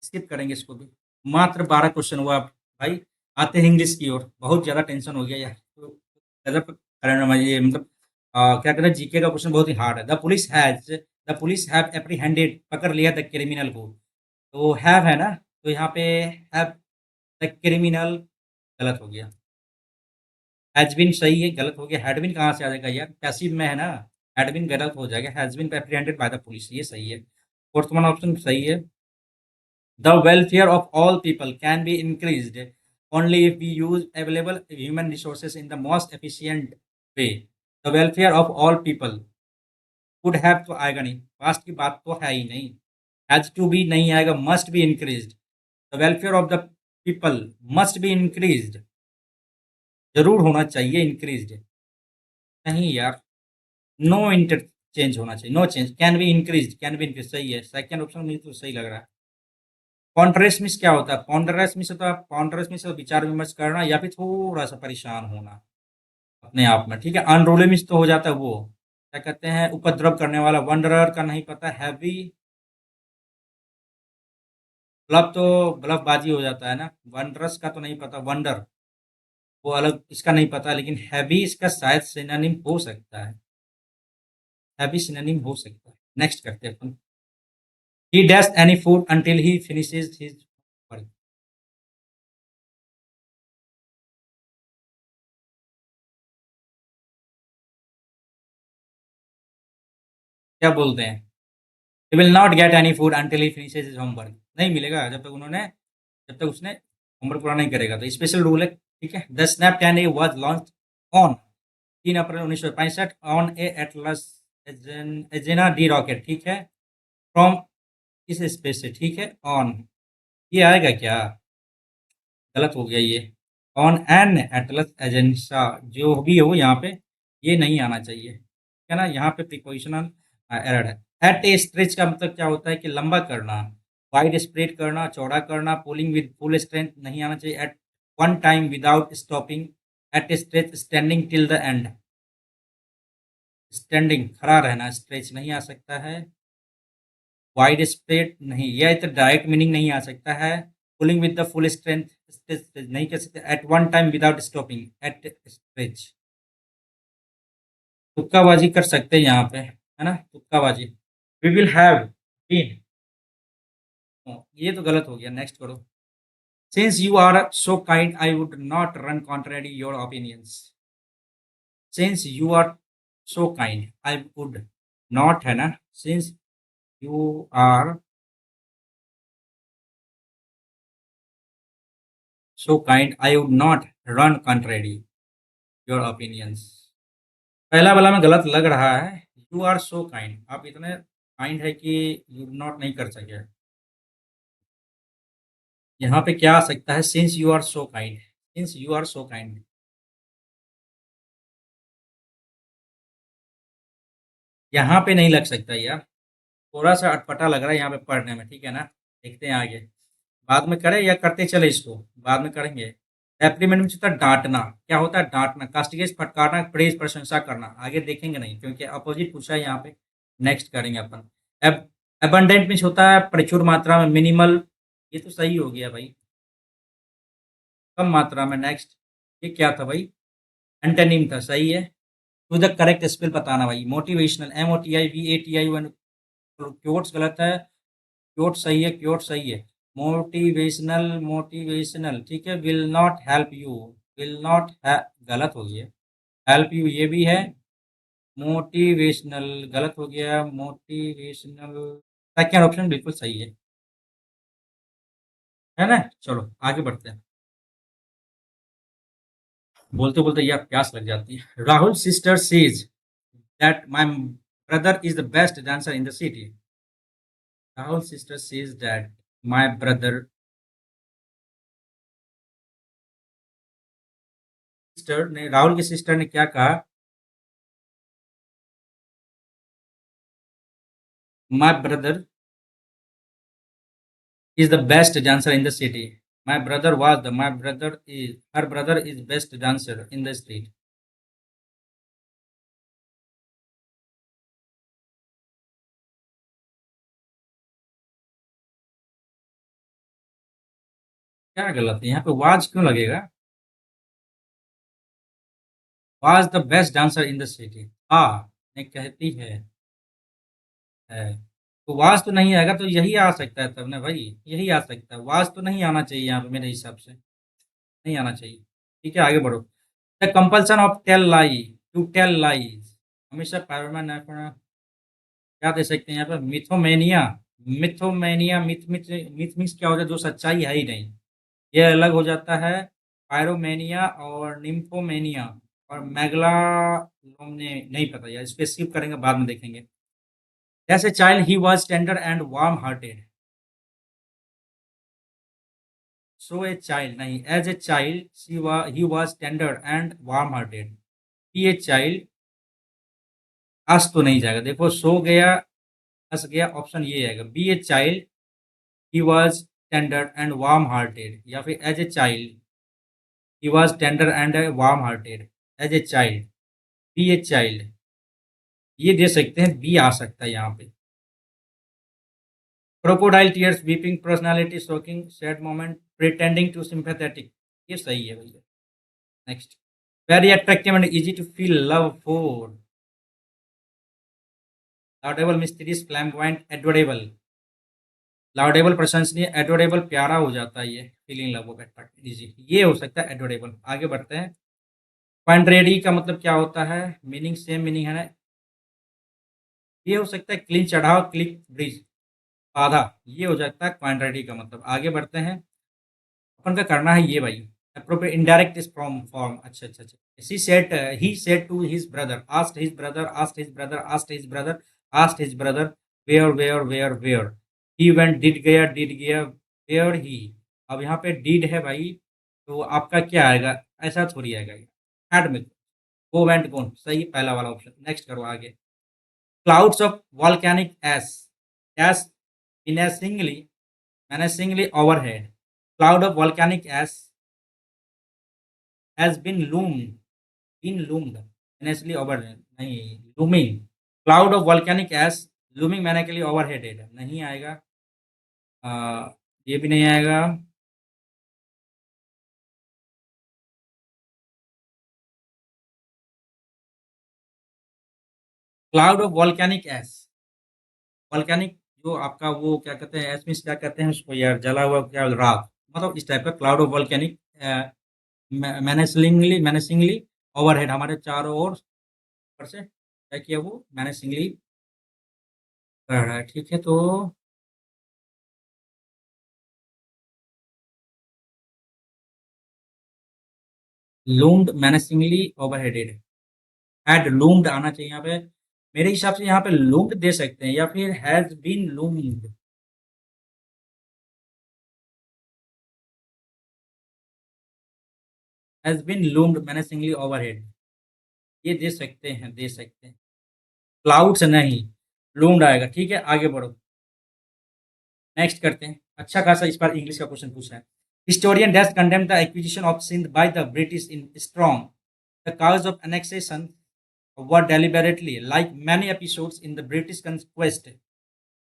स्किप करेंगे इसको भी। मात्र 12 क्वेश्चन हुआ भाई। आते हैं इंग्लिश की ओर, बहुत ज्यादा टेंशन हो गया यार, तो गजब करना ये मतलब, क्या कहते हैं, जीके का क्वेश्चन बहुत ही हार्ड है। द पुलिस हैव एप्रीहेंडेड, पकड़ लिया द क्रिमिनल को। तो हैव है ना, तो यहाँ पे हैव द क्रिमिनल गलत हो गया। हैज बीन सही है, गलत हो गया। हैड बीन कहाँ से आ जाएगा यार, पैसिव में है ना। हैड बीन गलत हो जाएगा, has been apprehended by the police, ये सही है। फोर्थ वन ऑप्शन सही है। The welfare of all people can be increased only if we use available human resources in the most efficient way. The welfare of all people would have तो आएगा नहीं, past की बात तो है ही नहीं। हैज टू बी नहीं आएगा, must be increased. The welfare of the people must be increased, जरूर होना चाहिए इंक्रीज्ड। नहीं यार, नो इंटरचेंज होना चाहिए, no change, can be increase सही है। सेकंड ऑप्शन मुझे तो सही लग रहा है। पॉन्टरेस्मिस क्या होता है? पॉन्टरेस्मिस तो विचार विमर्श करना या फिर थोड़ा सा परेशान होना अपने आप में, ठीक है। अनरोलेमिस तो हो जाता है वो, क्या कहते हैं, उपद्रव करने वाला। वंडरर का नहीं पता। हैवी, ब्लफ तो ब्लफबाजी हो जाता है ना। वंडरस का तो नहीं पता, वंडर वो अलग, इसका नहीं पता, लेकिन हैवी इसका शायद सिनोनिम हो सकता है, हैवी सिनोनिम हो सकता है। नेक्स्ट करते हैं अपन। He dash any food until he finishes his work. क्या बोलते हैं, he will not get any food until he finishes his homework. नहीं मिलेगा जब तक उसने होमवर्क पूरा नहीं करेगा। तो स्पेशल रूल है, ठीक है। The SNAP 10A was launch on 3 April 1965 on a Atlas Agena D rocket, ठीक है, फ्रॉम इस स्पेस से, ठीक है। ऑन ये आएगा क्या, गलत हो गया ये। ऑन एन एटलस एजेंसा, जो भी हो यहाँ पे ये नहीं आना चाहिए, ठीक है ना। यहाँ पे प्रीपोजिशनल एरर है। एट ए स्ट्रेच का मतलब क्या होता है कि लंबा करना, वाइड स्प्रेड करना, चौड़ा करना, पुलिंग विद फुल स्ट्रेंथ नहीं आना चाहिए। At one time without stopping, at a stretch standing till the end, standing खड़ा रहना, स्ट्रेच नहीं आ सकता है। वाइड स्प्रेड नहीं, यह तो डायरेक्ट मीनिंग नहीं आ सकता है। Pulling with the full strength नहीं कर सकते। At one time without stopping, at stretch, तुक्काबाजी कर सकते हैं यहाँ पे, है ना, तुक्काबाजी। वी विल हैव बीन, ये तो गलत हो गया, नेक्स्ट करो। Since you are so kind I would not run contrary your opinions. Since you are so kind I would not, है ना, since you are so kind I would not run contrary your opinions. पहला वाला में गलत लग रहा है। You are so kind, आप इतने काइंड है कि यू नॉट नहीं कर सके। यहाँ पे क्या आ सकता है, since you are so kind, since you are so kind, यहाँ पे नहीं लग सकता यार, थोड़ा सा अटपटा लग रहा है यहाँ पे पढ़ने में, ठीक है ना। देखते हैं आगे, बाद में करें या करते चले इसको, बाद में करेंगे। रेप्रीमेंट में होता है डांटना, क्या होता है डांटना, कास्टिगेट फटकारना, प्रेज प्रशंसा करना, आगे देखेंगे नहीं क्योंकि अपोजिट पूछा है यहाँ पे, नेक्स्ट करेंगे अपन। एबंडेंट में होता है प्रचुर मात्रा में, मिनिमल, ये तो सही हो गया भाई, कम मात्रा में, नेक्स्ट। ये क्या था भाई, एंटेनिम था, सही है। टू द करेक्ट स्पेल बताना भाई, मोटिवेशनल, MOTIVATION, क्योट्स गलत है, क्योट सही है, क्योट सही है। मोटिवेशनल, मोटिवेशनल, ठीक है। Will not help you, will not, गलत हो गया। हेल्प यू ये भी है, मोटिवेशनल गलत हो गया, मोटिवेशनल, सेकेंड ऑप्शन बिल्कुल सही है ना। चलो आगे बढ़ते हैं, बोलते बोलते यार प्यास लग जाती है। Rahul sister says that my brother is the best dancer in the city. Rahul sister says that my brother, sister ने, राहुल की सिस्टर ने क्या कहा, my brother is the best dancer in the city. My brother is, her brother is best dancer in the street. क्या गलत है यहाँ पे, वाज क्यों लगेगा, was the best dancer in the city, हाँ ने कहती है। तो वाज तो नहीं आएगा, तो यही आ सकता है तब ना भाई, यही आ सकता है, वाज तो नहीं आना चाहिए यहाँ पे मेरे हिसाब से, नहीं आना चाहिए। ठीक है आगे बढ़ो। The compulsion of tell lie, to tell lies, हमेशा पैरामैन, क्या दे सकते हैं यहाँ पर, mythomania, mythomania, myth myth myth myth क्या होता है, जो सच्चाई है ही नहीं, ये अलग हो जाता है। पायरोमेनिया और निम्फोमेनिया और मैगलालोमने, नहीं पता यार, इस पे स्किप करेंगे, बाद में देखेंगे। As a child he was tender and warm hearted, so a child नहीं, as a child he was tender and warm hearted, be a child, as तो नहीं जाएगा, देखो सो गया, अस गया, ऑप्शन ये आएगा, B a child he was tender and warm hearted, या फिर as a child he was tender and warm hearted, as a child, B a child, ये दे सकते हैं, बी आ सकता है यहाँ पे। Crocodile tears weeping, personality shocking, sad moment, pretending to sympathetic, ये सही है भैया। Next, very attractive and easy to feel love for, laudable, mysterious, flamboyant, adorable, laudable प्रशंसनीय, एडोरेबल प्यारा हो जाता है, ये feeling love of attractive easy, ये हो सकता है एडोरेबल। आगे बढ़ते हैं। क्वाड्रेरी का मतलब क्या होता है, मीनिंग सेम मीनिंग है ना, ये हो सकता है क्लीन चढ़ाव, क्लिक ब्रिज, बाधा, ये हो जाता है क्वाड्रेटिक का मतलब। आगे बढ़ते हैं, अपन का करना है ये भाई, appropriate indirect is from form. अच्छा अच्छा अच्छा। He said to his brother, asked his brother, asked his brother, asked his brother, asked his brother, where he went, did गया, वेयर ही। अब यहाँ पे डिड है भाई, तो आपका क्या आएगा, ऐसा थोड़ी आएगा, हैड में गो वेंट गोन, सही पहला वाला ऑप्शन। नेक्स्ट करो आगे। Clouds of volcanic S, S menacingly overhead. Cloud of volcanic ash has been loomed menacingly overhead, नहीं, looming, cloud of volcanic ash looming menacingly overhead, नहीं आएगा। आ, ये भी नहीं आएगा। Cloud of volcanic ash, volcanic जो आपका वो क्या कहते हैं, एश मीन्स क्या कहते हैं उसको यार, जला हुआ क्या, राख, मतलब इस टाइप का क्लाउड ऑफ वॉल्केनिक मैनेसिंगली ओवरहेड, हमारे चारों ओर पर से क्या किया वो, मैनेसिंगली कर रहा है। ठीक है, तो लूम्ड मैनेसिंगली ओवरहेडेड, हैड लूम्ड आना चाहिए यहाँ पे। मेरे हिसाब से यहाँ पे लूम्ड दे सकते हैं, या फिर has been loomed, has been loomed menacingly overhead, ये दे सकते हैं, दे सकते हैं। क्लाउड्स नहीं, लूम्ड आएगा। ठीक है, आगे बढ़ो, नेक्स्ट करते हैं। अच्छा खासा इस बार इंग्लिश का क्वेश्चन पूछ रहा है। Historian dash condemn the acquisition of Sindh by the British in strong, the cause of annexation were deliberately, like many episodes in the British conquest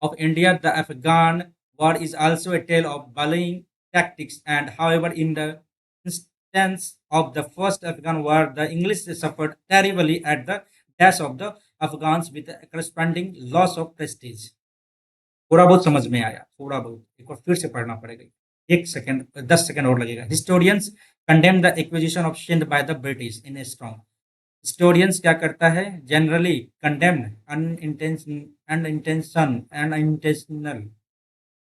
of India, the Afghan war is also a tale of bullying tactics. And however, in the instance of the first Afghan war, the English suffered terribly at the death of the Afghans with a corresponding loss of prestige. थोड़ा बहुत समझ में आया, थोड़ा बहुत, एक बार फिर से पढ़ना पड़ेगा, 1 सेकंड 10 सेकंड और लगेगा। Historians condemn the acquisition of Sindh by the British in a strong, historians क्या करता है, generally condemn unintentional,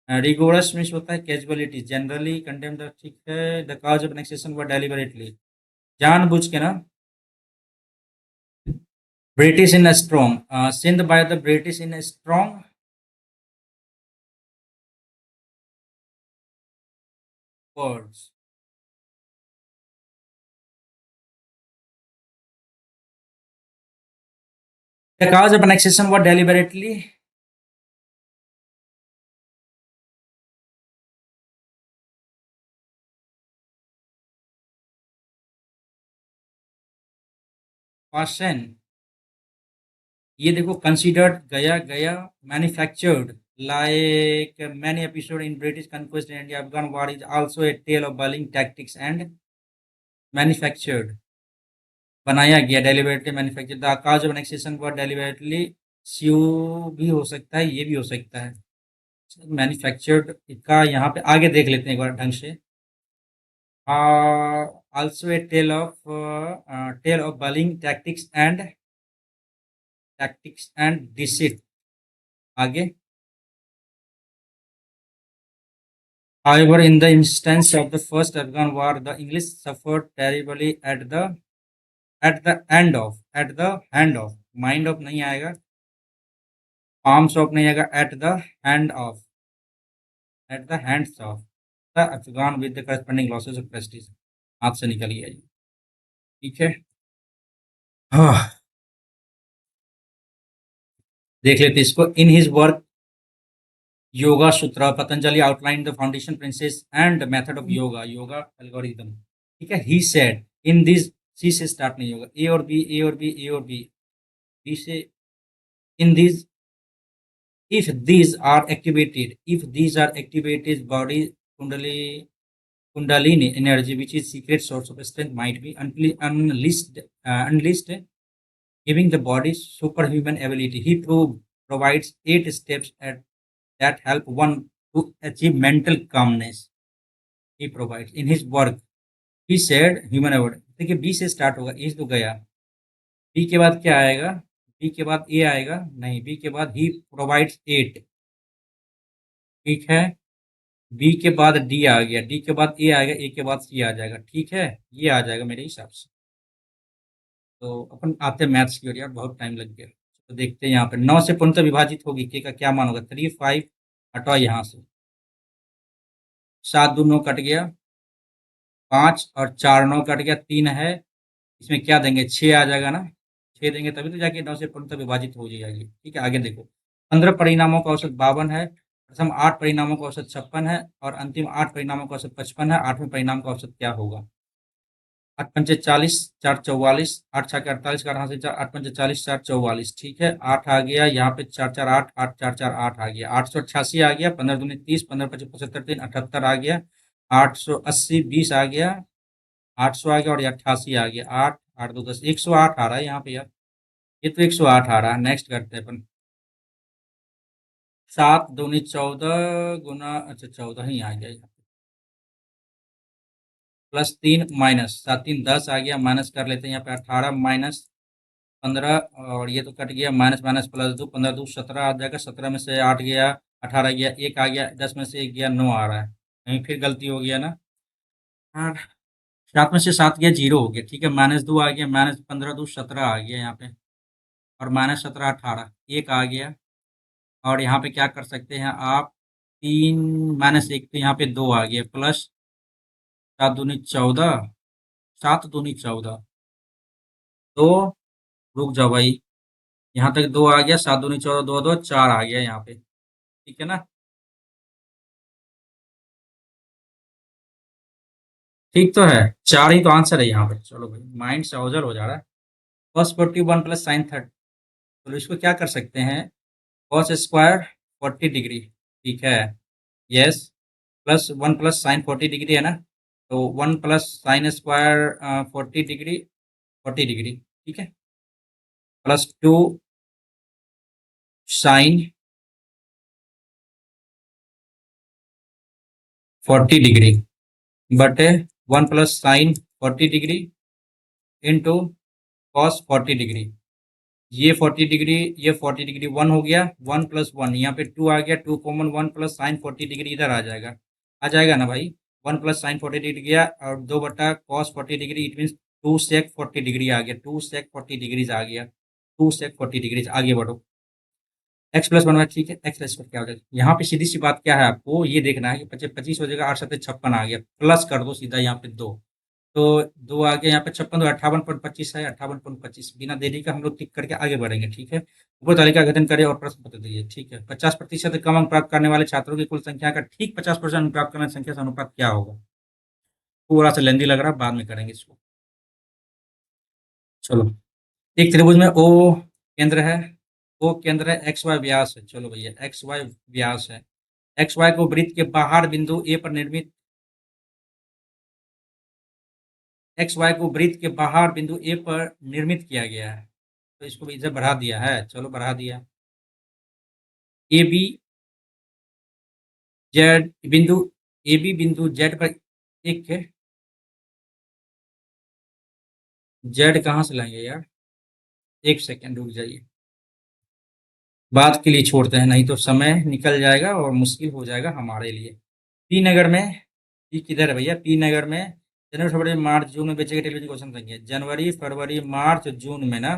rigorous means होता है कैजुअलिटी, जनरली कंडेम द, ठीक है, the cause of annexation were deliberately, जानबूझ के ना, British in strong, Sindh by the British in strong words, the cause of annexation were deliberately, question, ये देखो, considered गया गया, manufactured like many episode in British conquest in India, Afghan war is also a tale of bullying tactics and manufactured, बनाया गया, deliberately manufactured, the cause of annexation for deliberately, सीयू भी हो सकता है, ये भी हो सकता है। मैन्युफैक्चर्ड का यहाँ पे आगे देख लेते हैं एक बार ढंग से। Also a tale of bullying tactics and deceit, आगे। However, in the instance of the first Afghan war, the English suffered terribly at the hand of, mind of नहीं आएगा, arms of नहीं आएगा, at the hands of the Afghan with the corresponding losses of prestige, हाथ से निकल गया ये। ठीक है, हाँ, देख लेते हैं इसको। इन हिज वर्क योगा सूत्र, Patanjali outline the foundation princess and method of yoga, yoga algorithm. ठीक है, ही सेड इन दिस, सी से स्टार्ट नहीं होगा, ए और बी, ए और बी, ए और बी, बी से, in these, if these are activated, body kundalini energy, which is secret source of strength, might be unleashed, giving the body superhuman ability. He provides 8 steps that help one to achieve mental calmness. He provides in his work, he said human award। देखिए B से start होगा, इस तो गया, B के बाद क्या आएगा, बी के बाद ए आएगा, नहीं बी के बाद ही प्रोवाइड्स 8, ठीक है। बी के बाद डी आ गया, डी के बाद ए आएगा, ए के बाद सी आ जाएगा, ठीक है। ये आ जाएगा मेरे हिसाब से। तो अपन आते हैं मैथ्स की ओर यार, बहुत टाइम लग गया। तो देखते हैं यहाँ पे 9 से पूर्णतः विभाजित होगी, के का क्या मान होगा, 3 5 हटाओ यहाँ से, 7 2 9 कट गया, 5 और 4 9 कट गया, 3 है, इसमें क्या देंगे 6 आ जाएगा ना, 6 देंगे तभी तो जाके 9 से पूर्णतः विभाजित हो जाएगी, ठीक है। आगे देखो, 15 परिणामों का औसत 52 है, प्रथम 8 परिणामों का औसत 56 है और अंतिम 8 परिणामों का औसत 55 है, 8वें परिणाम का औसत क्या होगा। 8 पंचे 40, 4 44, 8 छः के 48 का, 8 पंचे 40, 4 44, ठीक है। 8 आ गया यहाँ पे, 4 4 8, 8 4 4 8 आ गया, 888 आ गया, 15 दूनी 30, 15 पचे 75, 3 78 आ गया, 880 20 आ गया, 800 आ गया और ये 88 आ गया, 8 8 2 10, 108 आ रहा है यहाँ पे यार, ये तो 108 आ रहा है। नेक्स्ट करते हैं अपन, 7 दूनी 14 गुना, अच्छा 14 ही आ गया यहाँ पे, प्लस 3 माइनस 7 3 10 आ गया, माइनस कर लेते हैं यहाँ पे, 18 माइनस 15 और ये तो कट गया, माइनस माइनस प्लस 2, 15 2 17 आ जाएगा, 17 में से 8 गया, 18 गया, 1 आ गया, 10 में से 1 गया, 9 आ रहा है, कहीं फिर गलती हो गया ना। हाँ, 7 में से 7 गया, 0 हो गया, ठीक है। माइनस 2 आ गया, माइनस 15 2 17 आ गया यहाँ पे, और माइनस 17 18, 1 आ गया, और यहाँ पे क्या कर सकते हैं आप, 3 माइनस 1 तो यहाँ पे 2 आ गया, प्लस 7 दूनी 14, 7 दूनी 14, तो रुक जाओ भाई, यहाँ तक 2 आ गया, 7 दूनी 14, 2 2 4 आ गया यहाँ पे, ठीक है ना। ठीक तो है, 4 ही तो आंसर है यहाँ पे। चलो भाई, माइंड से ओझल हो जा रहा है। कॉस 41 प्लस साइन 30, तो इसको क्या कर सकते हैं, कॉस स्क्वायर 40 डिग्री, ठीक है, yes, plus 1 plus sign 40 degree है ना, तो 1 plus sine square 40 degree, 40 degree, ठीक है, प्लस 2 साइन 40 डिग्री बटे 1 plus sign 40 degree into cos 40 degree, ये 40 डिग्री, ये 40 डिग्री, 1 हो गया, 1 प्लस 1 यहाँ पे 2 आ गया, 2 कॉमन, 1 प्लस साइन 40 डिग्री इधर आ जाएगा ना भाई, 1 प्लस साइन 40 डिग्री गया और 2 बटा cos 40 degree, it mean 2 sec 40 degree आ गया, 2 सेक 40 डिग्रीज आ गया, 2 सेक 40 डिग्रीज। आगे बढ़ो, एक्स प्लस बनवा, ठीक है, एक्स प्लस क्या हो जाएगा यहाँ पे, सीधी सी बात क्या है, आपको ये देखना है कि 25 हो जाएगा, 8 7 56 आ गया, प्लस कर दो सीधा यहाँ पे 2, तो 2 आ गया यहाँ पे, 56 तो 58.25 है, 58.25, बिना देरी का हम लोग टिक करके आगे बढ़ेंगे, ठीक है। ऊपर तालिका का गठन करें और प्रश्न पत्र दीजिए, ठीक है। 50% कम अंक प्राप्त करने वाले छात्रों की कुल संख्या का ठीक 50% अंक प्राप्त करने वाली संख्या से अनुपात क्या होगा। थोड़ा सा लेंदी लग रहा है, बाद में करेंगे इसको। चलो, एक त्रिभुज में ओ केंद्र है, ओ केंद्र है, एक्स वाई व्यास है, चलो भैया एक्स वाई व्यास है, एक्स वाई को वृत्त के बाहर बिंदु ए पर निर्मित, एक्स वाई को वृत्त के बाहर बिंदु ए पर निर्मित किया गया है, तो इसको भी इधर बढ़ा दिया है, चलो बढ़ा दिया। ए बी जेड बिंदु, ए बी बिंदु जेड पर, एक है, जेड कहाँ से लाएंगे यार, एक सेकेंड रुक जाइए, बात के लिए छोड़ते हैं, नहीं तो समय निकल जाएगा और मुश्किल हो जाएगा हमारे लिए। पी नगर में, पी किधर है भैया, पी नगर में जनवरी फरवरी मार्च जून में बेचे गए टेलीविजन क्वेश्चन संख्या, जनवरी फरवरी मार्च जून में ना,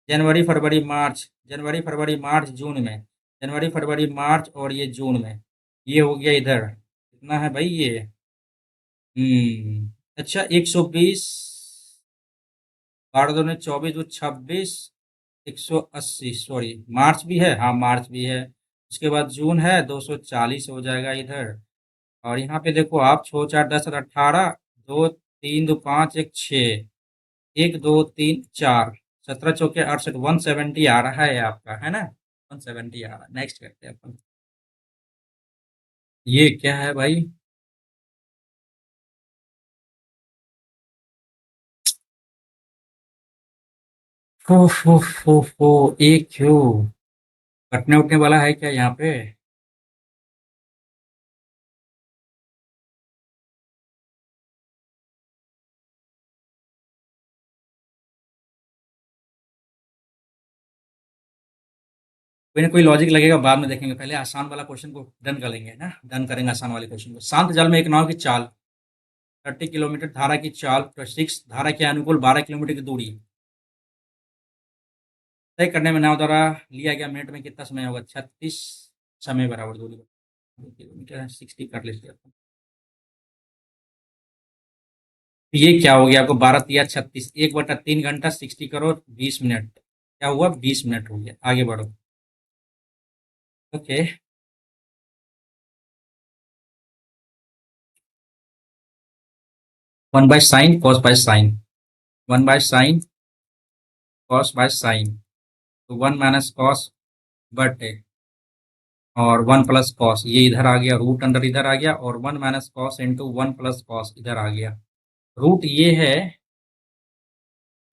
जनवरी फरवरी मार्च, जनवरी फरवरी मार्च जून में, जनवरी फरवरी मार्च और ये जून में, ये हो गया इधर, कितना है भाई ये, अच्छा 120, 12 दूनी 24 जो 26, 180, सॉरी मार्च भी है, हाँ मार्च भी है, उसके बाद जून है 240 हो जाएगा इधर, और यहाँ पे देखो आप, 6 4 10 और 18, 2 3 2 5 1 6, 1 2 3 4, 17 चौके 68, 170 आ रहा है आपका, है ना, 170 आ रहा है। नेक्स्ट करते हैं अपन, ये क्या है भाई, हो एक क्यों, कटने उठने वाला है क्या यहाँ पे। कोई ना कोई लॉजिक लगेगा, बाद में देखेंगे। पहले आसान वाला क्वेश्चन को डन कर लेंगे ना, डन करेंगे आसान वाले क्वेश्चन को। शांत जल में एक नाव की चाल 30 किलोमीटर, धारा की चाल +6, धारा के अनुकूल 12 किलोमीटर की दूरी तय करने में नाव द्वारा लिया गया मिनट में कितना समय होगा? 36 समय बराबर दूरी किलोमीटर है, 60 कर लेते हैं अपन। तो ये क्या हो गया आपको? 12 तिया 36, 1/3 घंटा 60 करो 20 मिनट, क्या हुआ? 20 मिनट हो गया। आगे बढ़ो। Okay, 1/sin cos/sin, 1/sin cos/sin, तो 1 - cos बटे और 1 + cos, ये इधर आ गया, रूट अंडर इधर आ गया, और 1 - cos इंटू 1 + cos इधर आ गया। रूट ये है,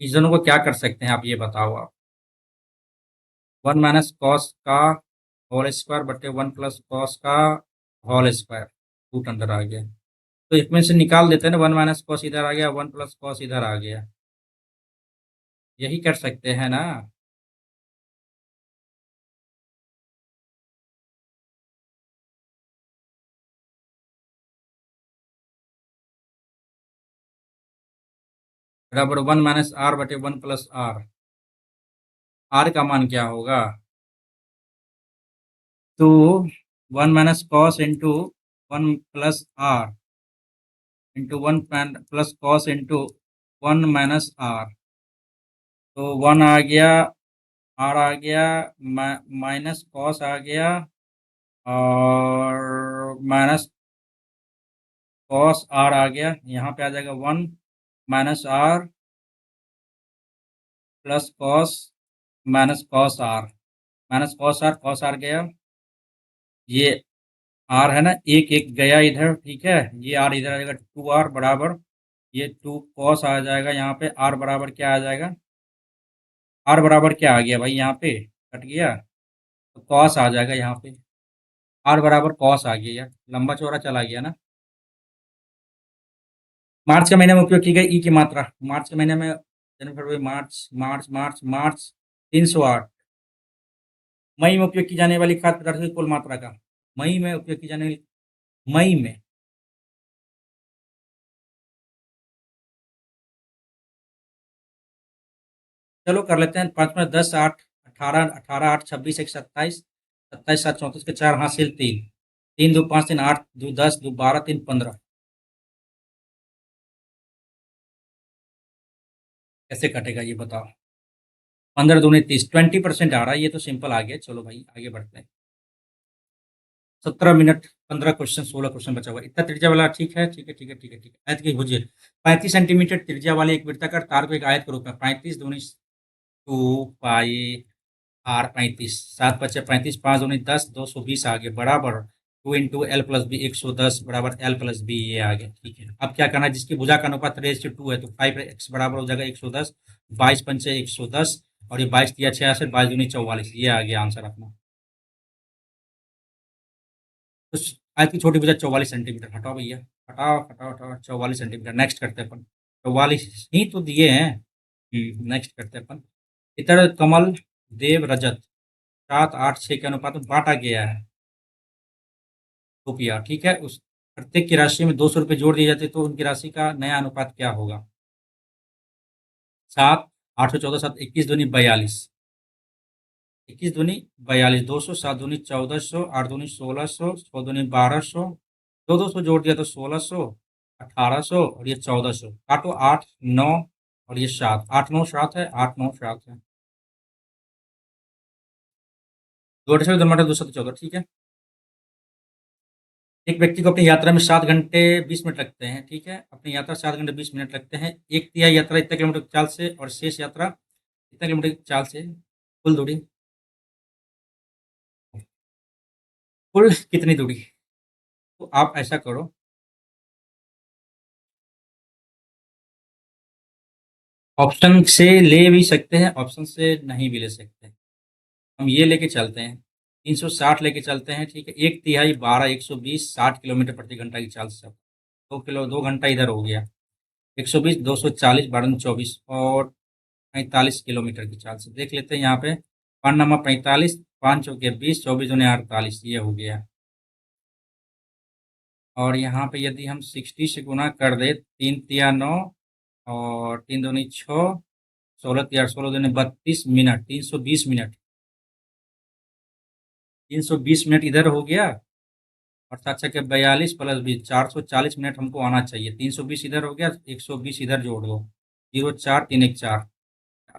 इस दोनों को क्या कर सकते हैं आप ये बताओ आप? 1 - cos का होल स्क्वायर बटे 1 + cos का होल स्क्वायर, रूट अंडर आ गया। तो इसमें से निकाल देते हैं ना, 1 - cos इधर आ गया, 1 + cos इधर आ गया, यही कर सकते हैं ना। बराबर 1 - r बटे 1 + r, r का मान क्या होगा? तो 1 - cos into 1 + r into 1 + cos into 1 - r, तो 1 आ गया, r आ गया, माइनस कॉस आ गया, और माइनस कॉस r आ गया। यहाँ पे आ जाएगा 1 - r plus cos minus cos r, cos r गया, ये r है ना, एक एक गया इधर, ठीक है। ये r इधर आ जाएगा, 2r बराबर, ये 2 कॉस आ जाएगा। यहाँ पे r बराबर क्या आ जाएगा? r बराबर क्या आ गया भाई? यहाँ पे कट गया, तो कॉस आ जाएगा यहाँ पे। r बराबर कॉस आ गया यार, लंबा चौड़ा चला गया ना। मार्च के महीने में उपयोग की गई ई की मात्रा, मार्च के महीने में जनवरी फरवरी मार्च मार्च मार्च मार्च 308। मई में उपयोग की जाने वाली खाद्य पदार्थ की कुल मात्रा का, मई में उपयोग की जाने वाली, मई में चलो कर लेते हैं। 5 × 10 8 18, 18 8 26 1 27, 27 7 34 के 4 हासिल 3, 3 2 5 3 8 2 10 2 12 3 15, कैसे कटेगा ये बताओ? 15 दूनी 30, 20% आ रहा है, ये तो सिंपल आ गया। चलो भाई आगे बढ़ते हैं। 17 मिनट 15 क्वेश्चन, 16 क्वेश्चन बचा हुआ। इतना त्रिज्या वाला, ठीक है ठीक है ठीक है ठीक है ठीक है। आयत की भुजा 35 सेंटीमीटर त्रिज्या वाले एक वृत्ताकार तार को एक आयत के रूप में 35 दूनी 2 पाई r 35, 7 × 5 = 35, 5 दूनी 10, 220 आ गया, बराबर 2 × l + b 110 बराबर l + b, ये आ गया, ठीक है। अब क्या करना है? जिसकी भुजा का अनुपात 3:2 है, तो 5x बराबर हो जाएगा 110, 22 × 5 = 110, और ये 22 × 6 = 22 दूनी 44, ये आ गया आंसर अपना। तो आयत की छोटी भुजा 44 सेंटीमीटर, हटाओ भैया, हटाओ हटाओ हटाओ, 44 सेंटीमीटर। नेक्स्ट करते हैं अपन, 44 ही तो दिए हैं। नेक्स्ट करते हैं अपन। इतर कमल देव रजत 7 8 6 के अनुपात में बांटा गया है रुपया, ठीक है। उस प्रत्येक की राशि में 200 रुपये जोड़ दिए जाते, तो उनकी राशि का नया अनुपात क्या होगा? 7 8 14 7 21 दूनी 42, 21 दूनी 42, 200, 7 दूनी 1400, 8 दूनी 1600, 6 दूनी 1200, 200 जोड़ दिया तो 1600, 1800, और ये 1400, काटो 8 9 और ये 7, 8 9 7 है, 8 9 7 है, 2 14, ठीक है। एक व्यक्ति को अपनी यात्रा में 7 घंटे 20 मिनट लगते हैं, ठीक है। अपनी यात्रा 7 घंटे 20 मिनट लगते हैं। एक तिहाई यात्रा इतने किलोमीटर की चाल से, और शेष यात्रा इतने किलोमीटर की चाल से, कुल दूरी, कुल कितनी दूरी? तो आप ऐसा करो, ऑप्शन से ले भी सकते हैं, ऑप्शन से नहीं भी ले सकते हैं। हम ये लेके चलते हैं, 360 लेके चलते हैं, ठीक है। एक तिहाई 12 120 60 किलोमीटर प्रति घंटा की चाल से, 2 घंटा इधर हो गया, 120 240 12 24 और 45 किलोमीटर की चाल से। देख लेते हैं यहाँ पे, 1 नंबर 45, 5 चौके 20, 24 दूनी 48, ये हो गया। और यहाँ पे यदि हम 60 से गुना कर दे, 3 तिया 9 और 3 दूनी 6, 16 तिया 16 दूनी 32 मिनट, 320 मिनट, 320 मिनट इधर हो गया। और सात छः 42 प्लस 20, 440 मिनट हमको आना चाहिए। 320 इधर हो गया, 120 इधर जोड़ दो, 0 4 3 1 4।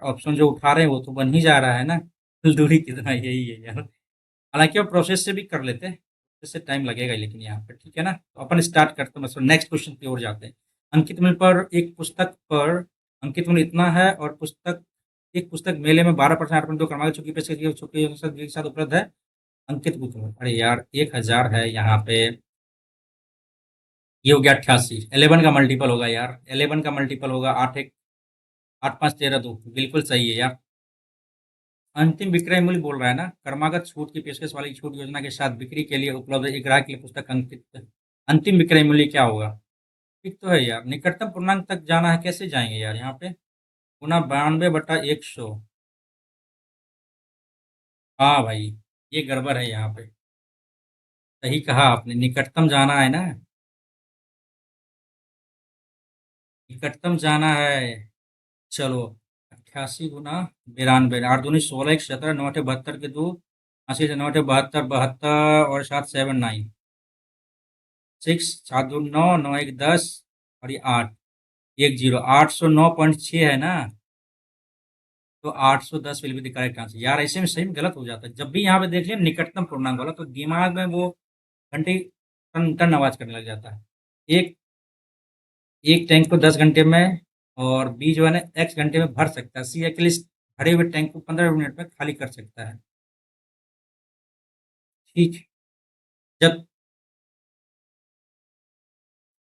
ऑप्शन जो उठा रहे हैं वो तो बन ही जा रहा है ना। कुल दूरी कितना, यही है यार। हालांकि वो प्रोसेस से भी कर लेते हैं, प्रोसेस से टाइम लगेगा ही, लेकिन यहाँ पे ठीक है ना। तो अपन स्टार्ट करते हैं, मतलब नेक्स्ट क्वेश्चन की ओर जाते हैं। अंकित मिल पर एक पुस्तक पर अंकित मूल्य इतना है और पुस्तक एक पुस्तक मेले में 12% 8.2 क्रमांक छुट्टी पेश छुट्टी के साथ उपलब्ध है। अंकित बुक में, अरे यार 1000 है यहाँ पे। ये हो गया 88, 11 का मल्टीपल होगा यार, 11 का मल्टीपल होगा। 8 1 8 5 13 2, बिल्कुल सही है यार। अंतिम विक्रय मूल्य बोल रहा है ना, क्रमागत छूट की पेशकश वाली छूट योजना के साथ बिक्री के लिए उपलब्ध एक ग्राहक के लिए पुस्तक अंकित अंतिम विक्रय मूल्य क्या होगा। ठीक तो है यार। निकटतम पूर्णांक तक जाना है, कैसे जाएंगे यार यहाँ पे। गुना 92/100। हाँ भाई, ये गड़बड़ है यहाँ पे। सही कहा आपने, निकटतम जाना है ना, निकटतम जाना है। चलो, 88 गुना 92, 8 दूनी 16, 1 17, 9 8 72 के 2, 80 से 9 8 72, 72 और 7 7 9, 6 7 2 9, 9 1 10 और ये 8 1 0, 809.6 है ना। तो 810 will be the correct answer. यार ऐसे में सही में गलत हो जाता है, जब भी यहाँ पे देख लिया निकटतम पूर्णांक वाला तो दिमाग में वो घंटे टन टन आवाज करने लग जाता है। एक एक टैंक को 10 घंटे में और बी जो है ना x घंटे में भर सकता है, सी अकेले इस भरे हुए टैंक को 15 मिनट में खाली कर सकता है। ठीक है। जब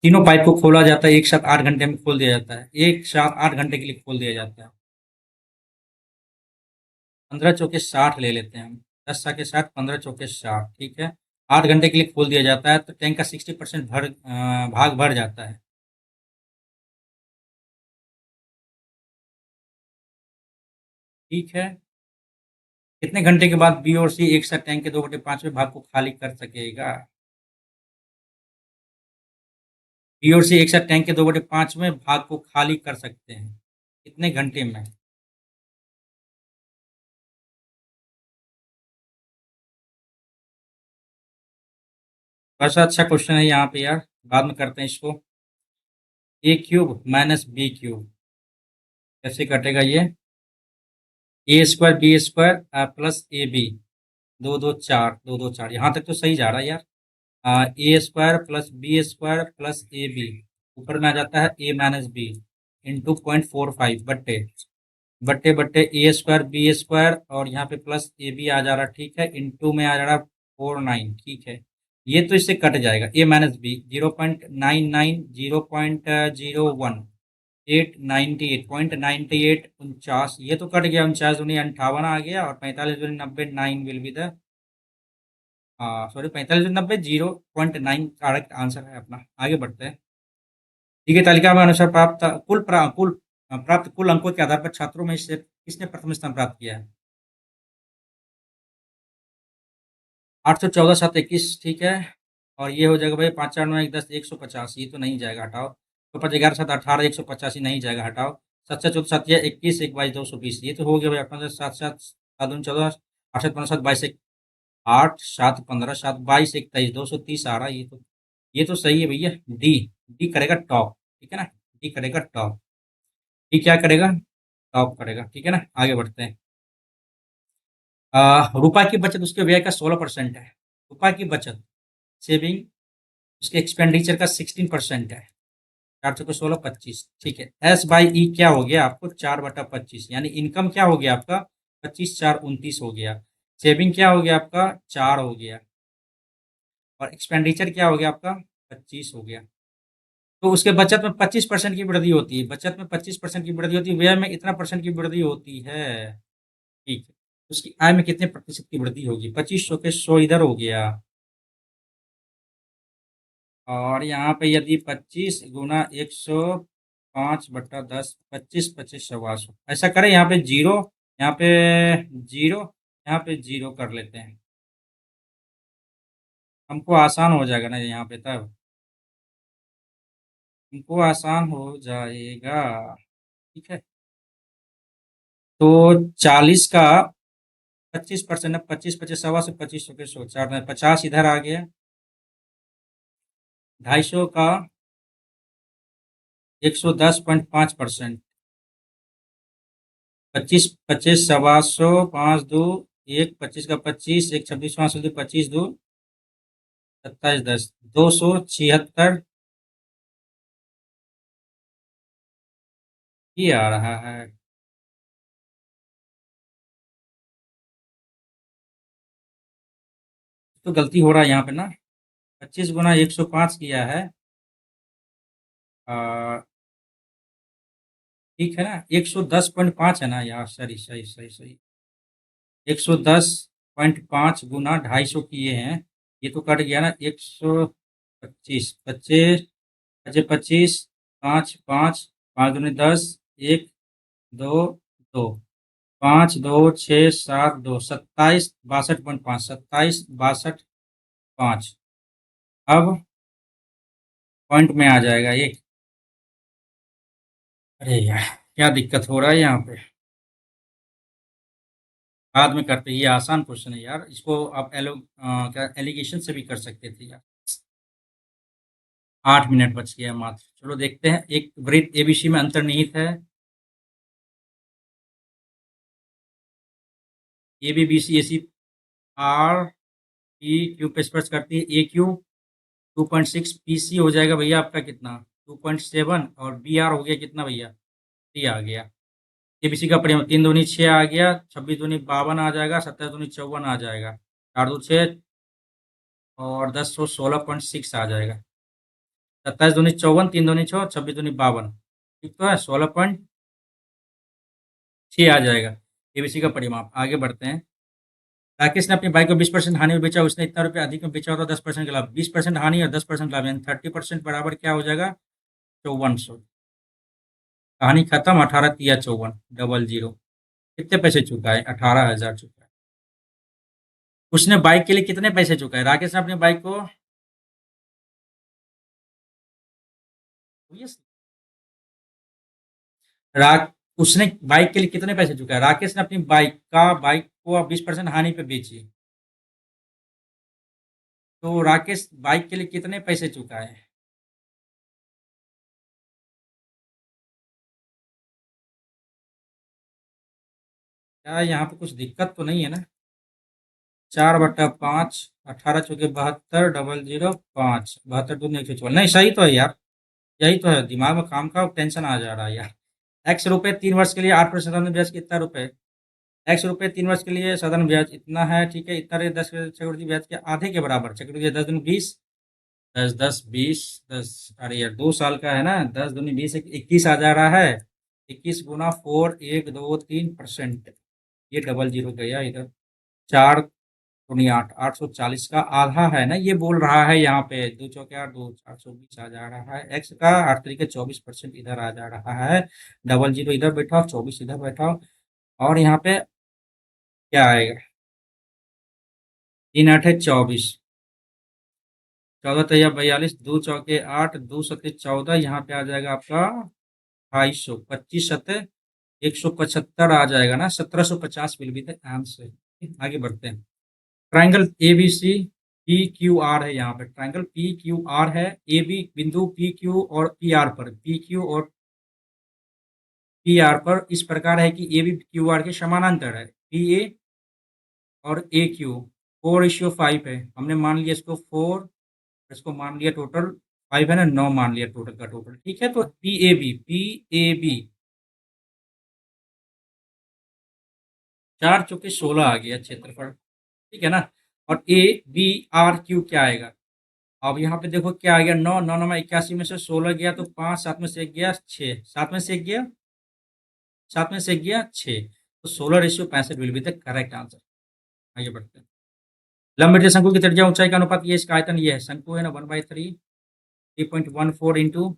तीनों पाइप को खोला जाता है एक साथ 8 घंटे में खोल दिया जाता है, एक साथ 8 घंटे के लिए खोल दिया जाता है। 15 चौके 60 ले लेते हैं हम, 10 के साथ 15 चौके 60, ठीक है। 8 घंटे के लिए खोल दिया जाता है तो टैंक का 60% भाग भर जाता है। ठीक है। कितने घंटे के बाद बी और सी एक साथ टैंक के 2/5वें भाग को खाली कर सकेगा। बी और सी एक साथ टैंक के 2/5वें भाग को खाली कर सकते हैं कितने घंटे में। वैसा अच्छा क्वेश्चन है यहाँ पे यार, बाद में करते हैं इसको। a³ माइनस b³ कैसे कटेगा ये। a² b² प्लस ab, 2 2 4 2 2 4, यहाँ तक तो सही जा रहा है यार। a² plus b² plus A B, ऊपर में आ जाता है a माइनस बी इंटू 0.45 बट्टे बट्टे बट्टे a² b² और यहाँ पे प्लस ए बी आ जा रहा, ठीक है, इंटू में आ जा रहा 49, ठीक है। ये तो इससे कट जाएगा, a माइनस बी 0.99 0.01 898.98 49, ये तो कट गया। 49 दूनी 58 आ गया और 45 दूनी 90 9 विल बी द सॉरी 45 दूनी 90 0.9 करेक्ट आंसर है अपना। आगे बढ़ते हैं। ठीक है, तालिका में अनुसार प्राप्त कुल अंकों के आधार पर छात्रों में से किसने प्रथम स्थान प्राप्त किया है। 814 7 21, ठीक है। और ये हो जाएगा भाई 5 4 9 1 10 150, ये तो नहीं जाएगा, हटाओ। तो 5 11 7 18 185 नहीं जाएगा, हटाओ। 7 7 14 7 21 1 22 220, ये तो हो गया भाई। अपना 7 7 7 दूनी 14, 8 7 15 7 22 1 8 7 15 7 22 21 230 आ रहा है। ये तो सही है भैया। डी डी करेगा टॉप, ठीक है ना। डी करेगा टॉप। डी क्या करेगा, टॉप करेगा, ठीक है ना। आगे बढ़ते हैं। रुपए की बचत उसके व्यय का 16% है। रुपए की बचत सेविंग उसके एक्सपेंडिचर का 16% है। 4 × 16 25, ठीक है। एस बाई ई क्या हो गया आपको, 4/25, यानी इनकम क्या हो गया आपका 25 4 29 हो गया। सेविंग क्या हो गया आपका 4 हो गया और एक्सपेंडिचर क्या हो गया आपका 25 हो गया। तो उसके बचत में 25% की वृद्धि होती है, बचत में 25% की वृद्धि होती है, व्यय में इतना परसेंट की वृद्धि होती है। ठीक है। उसकी आय में कितने प्रतिशत की वृद्धि होगी, 2500 के 100 इधर हो गया। और यहाँ पे यदि 25 गुना 105/10, 25 25 125, ऐसा करें यहाँ पे जीरो, यहाँ पे जीरो, यहाँ पे 0 कर लेते हैं, हमको आसान हो जाएगा ना यहाँ पे, तब हमको आसान हो जाएगा। ठीक है, तो 40 का 25% है, 25 सवा से 25 के 100 4 में 50 इधर आ गया, 250 का 110.5%, 25 25 सवा 100 5 2 1 25 का 25 1 26 5 दो 25 2 27 10 276 ये आ रहा है। तो गलती हो रहा है यहाँ पे ना, 25 गुना 105 किया है, आ, ठीक है ना, 110.5 है ना यार, सही सही सही सही, 110.5 गुना 250 किए हैं, ये तो कट गया ना, 125 25 25 5 5 5 दूनी 10 1 2 2 5 2 6 7 2 27 62.5 27 62.5, अब पॉइंट में आ जाएगा ये। अरे यार, क्या दिक्कत हो रहा है यहाँ पे, बाद में करते, ये आसान क्वेश्चन है यार, इसको आप क्या एलिगेशन से भी कर सकते थे यार। 8 मिनट बच गया मात्र, चलो देखते हैं, एक वृत्त एबीसी में अंतर्निहित है, A B B C A C R P Q पे स्पर्श करती है, ए क्यू 2.6, पी सी हो जाएगा भैया आपका कितना 2.7, और बी आर हो गया कितना भैया 3 आ गया। एबीसी का परिमाण 3 दूनी 6 आ गया, 26 दूनी 52 आ जाएगा, 27 दूनी 54 आ जाएगा, 4 दो 6 और 10 तो 16.6 आ जाएगा, 27 दूनी 54 3 दूनी 6 26 दूनी 52, ठीक तो है, 16.6 आ जाएगा एबीसी का परिमाप। आगे बढ़ते हैं, राकेश ने अपनी बाइक को 20% हानि में बेचा, उसने इतना रुपया अधिक में बेचा होता 10% का लाभ, 20% हानि और 10% लाभ, यानी 30% बराबर क्या हो जाएगा 5400। कहानी खत्म, 18 तिया 54 डबल जीरो। कितने पैसे चुका है, 18,000 चुका है। उसने बाइक के लिए कितने पैसे चुका है, राकेश ने अपनी बाइक को, राक उसने बाइक के लिए कितने पैसे चुका है, राकेश ने अपनी बाइक को 20% हानि पे बेची, तो राकेश बाइक के लिए कितने पैसे चुका है। क्या यहाँ पे कुछ दिक्कत तो नहीं है ना, 4/5 18 चौके 72 डबल जीरो 5 72 दूनी 144, नहीं सही तो है यार, यही तो है, दिमाग में काम का टेंशन आ जा रहा है यार। एक्स रुपए 3 वर्ष के लिए 8% साधारण ब्याज कितना रुपए, एक्स रुपए 3 वर्ष के लिए साधारण ब्याज इतना है, ठीक है, इतना रहे 10 चक्रवृद्धि ब्याज के आधे के बराबर, चक्रवृद्धि 10 दूनी 20 10 10 20 10, अरे यार 2 साल का है ना, 10 दूनी 20 21 आ जा रहा है, 21 गुना 4 1 2 3%, ये डबल जीरो गया इधर, 4 दूनी 8 840 का आधा है ना, ये बोल रहा है यहाँ पे, 2 चौके 8 2 420 आ जा रहा है, एक्स का 8 तरीके 24% इधर आ जा रहा है, डबल जीरो इधर बैठाओ 24 इधर बैठाओ, और यहाँ पे क्या आएगा, 3 8 24, 14 2 चौके 8 2 सत्ते 14, यहाँ पे आ जाएगा आपका 250, 25 सत्ते 175 आ जाएगा ना, 1750 विल बी द आंसर। आगे बढ़ते हैं, triangle A B C P Q R है, यहाँ पे ट्राइंगल पी क्यू आर है, ए बी बिंदु पी क्यू और पी आर पर, पी क्यू और पी आर पर इस प्रकार है कि ए बी क्यू आर के समानांतर है, पी ए और ए क्यू 4:5 है, हमने मान लिया इसको 4, इसको मान लिया टोटल 5 है ना, 9 मान लिया टोटल का टोटल, ठीक है, तो पी ए बी 4 चौके 16 आ गया क्षेत्रफल, ठीक है ना, और ए बी आर क्यू क्या आएगा, अब यहाँ पे देखो क्या आ गया, 9 9 9 81 में से 16 गया तो 5 7 में से 1 गया 6 7 में से 1 गया 7 में से 1 गया 6, तो 16:65 will be the correct answer. आगे बढ़ते हैं, लंब शंकु की त्रिज्या ऊंचाई का अनुपात, ये इसका आयतन ये है, शंकु है ना 1/3 3.14 into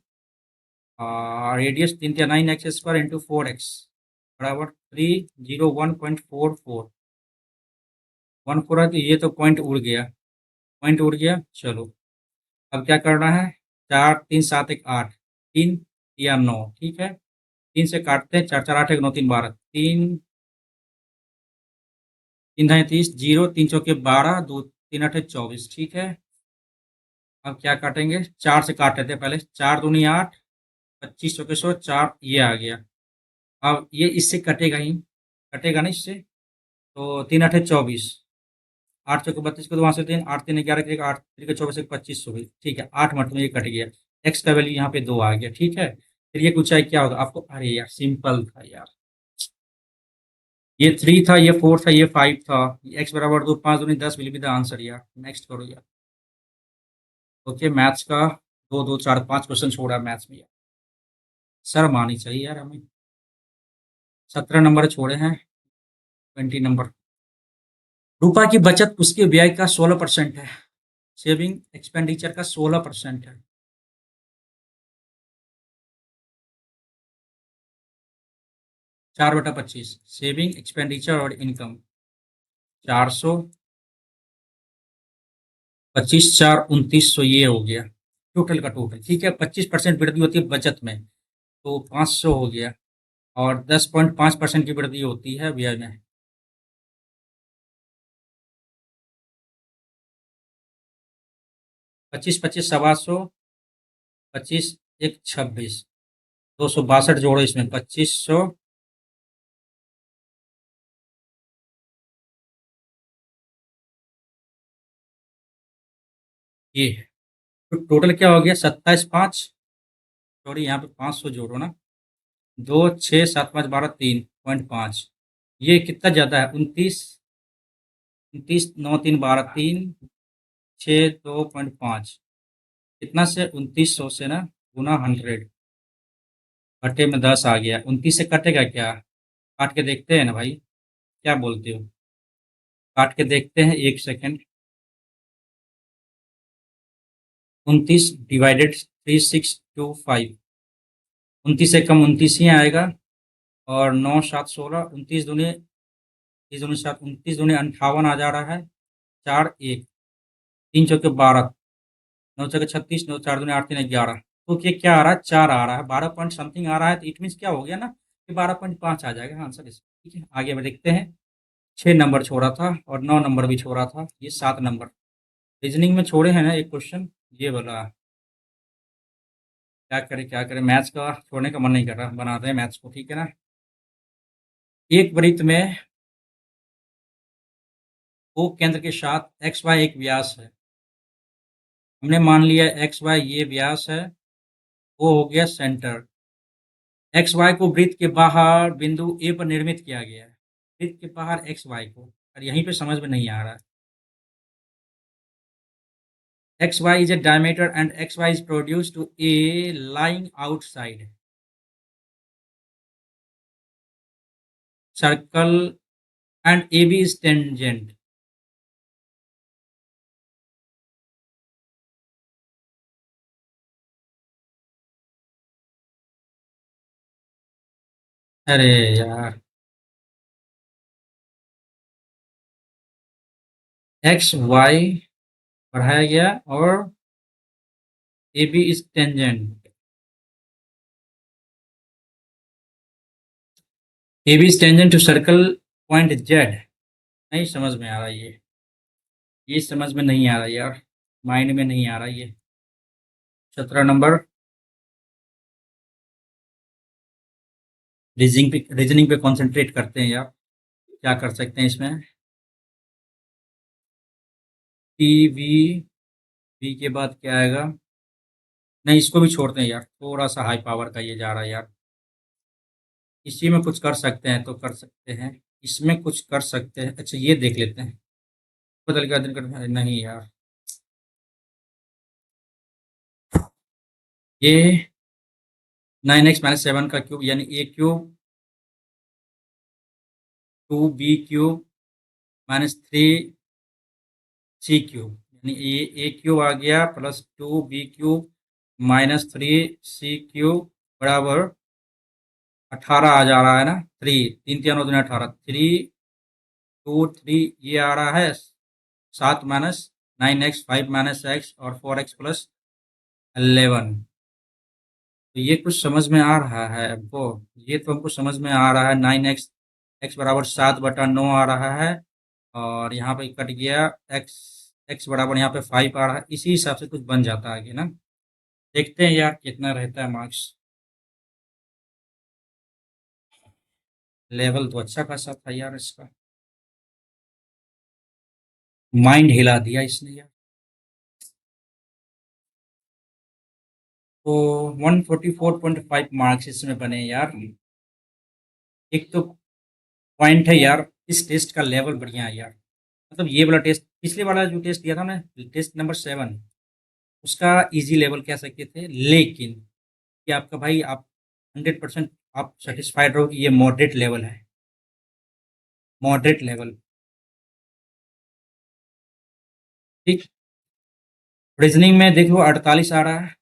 radius 3 9 x² into 4x बराबर 301.44, 1 4 है तो ये तो पॉइंट उड़ गया, पॉइंट उड़ गया। चलो अब क्या करना है, 4 3 7 1 8, 3 या 9, ठीक है। 3 से काटते हैं, 4 4 8 1 9 3 12, 3 3 ढाई 30, 0 3 चौके 12, 2 3 8 24, ठीक है। अब क्या काटेंगे, 4 से काट लेते हैं पहले, 4 दूनी 8, 25 चौके 100, 4 ये आ गया। अब ये इससे कटेगा ही, कटेगा ना इससे, तो 3 8 24, 8 चौके 32 को 2 वहाँ से 3, 8 3 11 8 3 24 25 हो गई, ठीक है। 8 मिनट में ये कट गया, एक्स का वैल्यू यहाँ पे 2 आ गया, ठीक है। फिर ये ऊंचाई क्या होगा आपको, अरे यार सिंपल था यार, ये 3 था, ये 4 था, ये 5 था, एक्स बराबर 2, 5 दूनी 10 विल बी द आंसर यार। नेक्स्ट करो यार। ओके मैथ्स का 2 2 4 5 क्वेश्चन छोड़ा मैथ्स में यार, शर्म आनी चाहिए यार हमें। 17 नंबर छोड़े हैं, 20 नंबर। रुपा की बचत उसके व्यय का 16% है, सेविंग एक्सपेंडिचर का 16% है। 4/25 सेविंग एक्सपेंडिचर और इनकम, 400, 25 4 2900 ये हो गया टोटल का टोटल, ठीक है। 25% वृद्धि होती है बचत में, तो 500 हो गया, और 10.5% की वृद्धि होती है व्यय में। 25 25 सवा 100, 25 1 26, 262 जोड़ो इसमें, 2500, ये तो टोटल क्या हो गया, 27 5, सॉरी यहाँ पे 500 जोड़ो ना, 2 6 7 5 12 3.5, ये कितना ज़्यादा है, 29 9 3 12 3 6 2.5, कितना से 2900 से ना, गुना 100, घटे में 10 आ गया। 29 से कटेगा क्या, काट के देखते हैं ना भाई, क्या बोलते हो, काट के देखते हैं, एक सेकंड। 29 डिवाइडेड 3625, 29 से कम 29 ही आएगा, और 9 7 16, 29 दूनी 30 दूनी 7, 29 दूनी 58 आ जा रहा है, 4 1 3 चौके 12, 9 चौके 36, 9 4 दूनी 8 3 11, तो ये क्या आ रहा है, 4 आ रहा है, 12 पॉइंट समथिंग आ रहा है, तो इट मीन्स क्या हो गया ना कि 12.5 आ जाएगा आंसर इसका, ठीक है। आगे में देखते हैं, 6 नंबर छोड़ा था और 9 नंबर भी छोड़ा था, ये 7 नंबर रीजनिंग में छोड़े हैं ना एक क्वेश्चन, ये वाला। क्या करें, मैथ्स का छोड़ने का मन नहीं कर रहा, बनाते हैं मैथ्स को, ठीक है ना। एक वृत्त में O केंद्र के साथ एक्स वाई एक व्यास है, हमने मान लिया एक्स वाई ये व्यास है, वो हो गया सेंटर। एक्स वाई को वृत्त के बाहर बिंदु ए पर निर्मित किया गया है, वृत्त के बाहर एक्स वाई को, और यहीं पे समझ में नहीं आ रहा है। X Y is a diameter and X Y is produce to a lying outside circle and A B is tangent. अरे यार, एक्स वाई बढ़ाया गया और A B is tangent, A B is tangent to circle point Z. नहीं समझ में आ रहा ये समझ में नहीं आ रहा यार, माइंड में नहीं आ रहा ये। 17 नंबर, रीजनिंग पे कंसंट्रेट करते हैं यार, क्या कर सकते हैं इसमें। टी वी, वी के बाद क्या आएगा, नहीं इसको भी छोड़ते हैं यार, थोड़ा सा हाई पावर का ये जा रहा है यार। इसी में कुछ कर सकते हैं तो कर सकते हैं, इसमें कुछ कर सकते हैं, अच्छा ये देख लेते हैं, बदल गया दिन कर, नहीं यार, ये 9x - 7 का क्यूब यानी ए क्यूब 2b³ -3c³ यानी ए क्यूब आ गया प्लस 2b³ -3c³ बराबर 18 आ जा रहा है ना, 3 3 3 9 18, 3 2 3 ये आ रहा है 7 माइनस 9x 5 माइनस x और 4x प्लस 11। तो ये कुछ समझ में आ रहा है हमको, ये तो हमको समझ में आ रहा है 9x x बराबर 7/9 आ रहा है और यहाँ पे कट गया x x बराबर यहाँ पे 5 आ रहा है। इसी हिसाब से कुछ बन जाता है आगे ना। देखते हैं यार कितना रहता है मार्क्स। लेवल तो अच्छा खासा था यार इसका, माइंड हिला दिया इसने यार। तो 144.5 मार्क्स इसमें बने यार। एक तो पॉइंट है यार, इस टेस्ट का लेवल बढ़िया है यार। मतलब ये वाला टेस्ट, पिछले वाला जो टेस्ट दिया था ना, टेस्ट नंबर 7, उसका इजी लेवल कह सकते थे, लेकिन कि आपका भाई आप 100% आप सेटिस्फाइड रहो कि ये मॉडरेट लेवल है, मॉडरेट लेवल। ठीक। रीजनिंग में देख लो 48 आ रहा है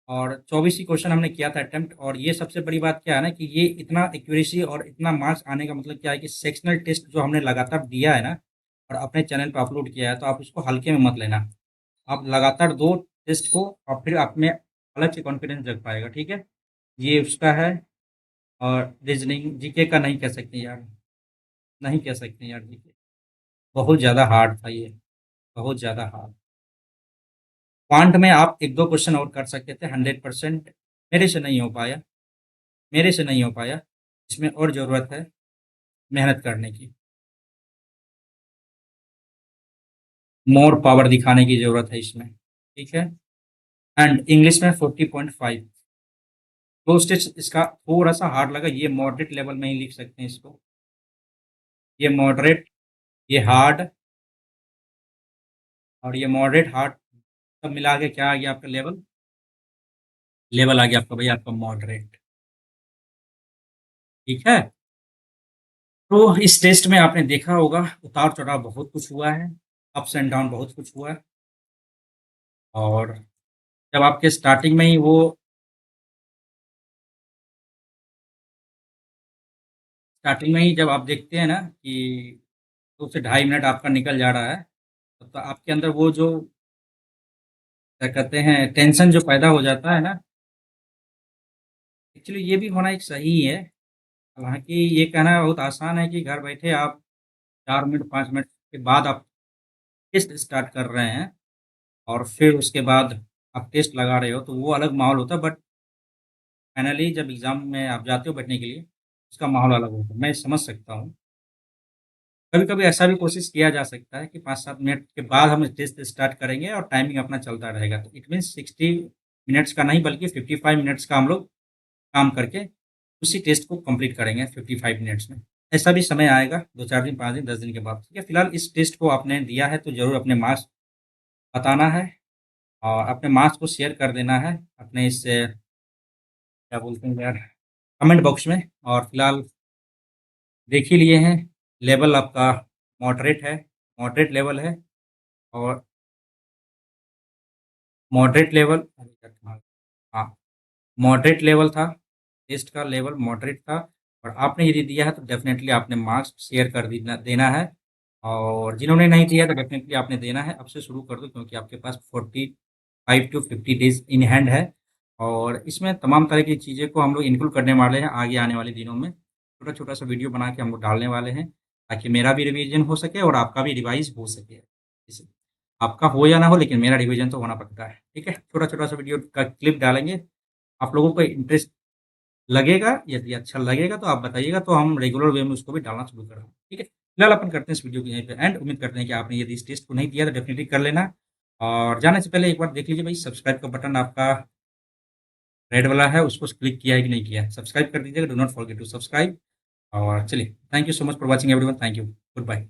और 24 ही क्वेश्चन हमने किया था अटेम्प्ट। और ये सबसे बड़ी बात क्या है ना कि ये इतना एक्यूरेसी और इतना मार्क्स आने का मतलब क्या है कि सेक्शनल टेस्ट जो हमने लगातार दिया है ना और अपने चैनल पर अपलोड किया है, तो आप उसको हल्के में मत लेना। आप लगातार दो टेस्ट को और फिर आप में अलग से कॉन्फिडेंस जग पाएगा। ठीक है, ये उसका है। और रीजनिंग जीके का नहीं कह सकते यार, नहीं कह सकते यार जीके, बहुत ज़्यादा हार्ड था ये, बहुत ज़्यादा हार्ड। क्वांट में आप एक दो क्वेश्चन और कर सकते थे 100%, मेरे से नहीं हो पाया, मेरे से नहीं हो पाया। इसमें और ज़रूरत है मेहनत करने की, मोर पावर दिखाने की ज़रूरत है इसमें। ठीक है। एंड इंग्लिश में 40.5। तो स्टेज इसका थोड़ा सा हार्ड लगा, ये मॉडरेट लेवल में ही लिख सकते हैं इसको, ये मॉडरेट, ये हार्ड और ये मॉडरेट हार्ड, सब मिला के क्या आ गया आपका लेवल, लेवल आ गया आपका भैया आपका मॉडरेट। ठीक है। तो इस टेस्ट में आपने देखा होगा उतार चढ़ाव बहुत कुछ हुआ है, अप्स एंड डाउन बहुत कुछ हुआ है। और जब आपके स्टार्टिंग में ही वो स्टार्टिंग में ही जब आप देखते हैं ना कि 2 से ढाई मिनट आपका निकल जा रहा है, तो आपके अंदर वो जो क्या कहते हैं टेंशन जो पैदा हो जाता है ना, एक्चुअली ये भी होना एक सही है। हालांकि ये कहना बहुत आसान है कि घर बैठे आप 4 मिनट 5 मिनट के बाद आप टेस्ट स्टार्ट कर रहे हैं और फिर उसके बाद आप टेस्ट लगा रहे हो, तो वो अलग माहौल होता है। बट फाइनली जब एग्ज़ाम में आप जाते हो बैठने के लिए, उसका माहौल अलग होता है, मैं समझ सकता हूँ। कभी-कभी ऐसा भी कोशिश किया जा सकता है कि 5-7 मिनट के बाद हम टेस्ट स्टार्ट करेंगे और टाइमिंग अपना चलता रहेगा। तो इट मीन्स 60 मिनट्स का नहीं बल्कि 55 मिनट्स का हम लोग काम करके उसी टेस्ट को कंप्लीट करेंगे 55 मिनट्स में। ऐसा भी समय आएगा 2-4 दिन, 5 दिन, 10 दिन के बाद। ठीक है, फिलहाल इस टेस्ट को आपने दिया है तो ज़रूर अपने मार्क्स बताना है और अपने मार्क्स को शेयर कर देना है अपने इस क्या बोलते हैं यार, कमेंट बॉक्स में। और फिलहाल देख ही लिए हैं, लेवल आपका मॉडरेट है, मॉडरेट लेवल है। और मॉडरेट लेवल, हाँ, मॉडरेट लेवल था, टेस्ट का लेवल मॉडरेट था। और आपने यदि दिया है तो डेफ़िनेटली आपने मार्क्स शेयर कर देना देना है और जिन्होंने नहीं दिया तो डेफ़िनेटली आपने देना है। अब से शुरू कर दो क्योंकि आपके पास 45 टू 50 डेज़ इन हैंड है और इसमें तमाम तरह की चीज़ें को हम लोग इंक्लूड करने वाले हैं आगे आने वाले दिनों में। छोटा-छोटा सा वीडियो बना के हम लोग डालने वाले हैं ताकि मेरा भी रिवीजन हो सके और आपका भी रिवाइज़ हो सके। इस आपका हो या ना हो लेकिन मेरा रिवीजन तो होना पड़ता है। ठीक है? छोटा-छोटा सा वीडियो का क्लिप डालेंगे। आप लोगों को इंटरेस्ट लगेगा, यदि अच्छा लगेगा तो आप बताइएगा तो हम रेगुलर वे में उसको भी डालना शुरू करेंगे। ठीक है? फिलहाल अपन करते हैं इस वीडियो को यहीं पे एंड। उम्मीद करते हैं कि आपने यदि इस टेस्ट को नहीं दिया तो डेफ़िनिटली कर लेना। और जाने से पहले एक बार देख लीजिए भाई सब्सक्राइब का बटन आपका रेड वाला है, उसको क्लिक किया है कि नहीं किया है? सब्सक्राइब कर दीजिएगा, do not forget to subscribe. और चलिए, thank you so much for watching everyone, thank you, good bye.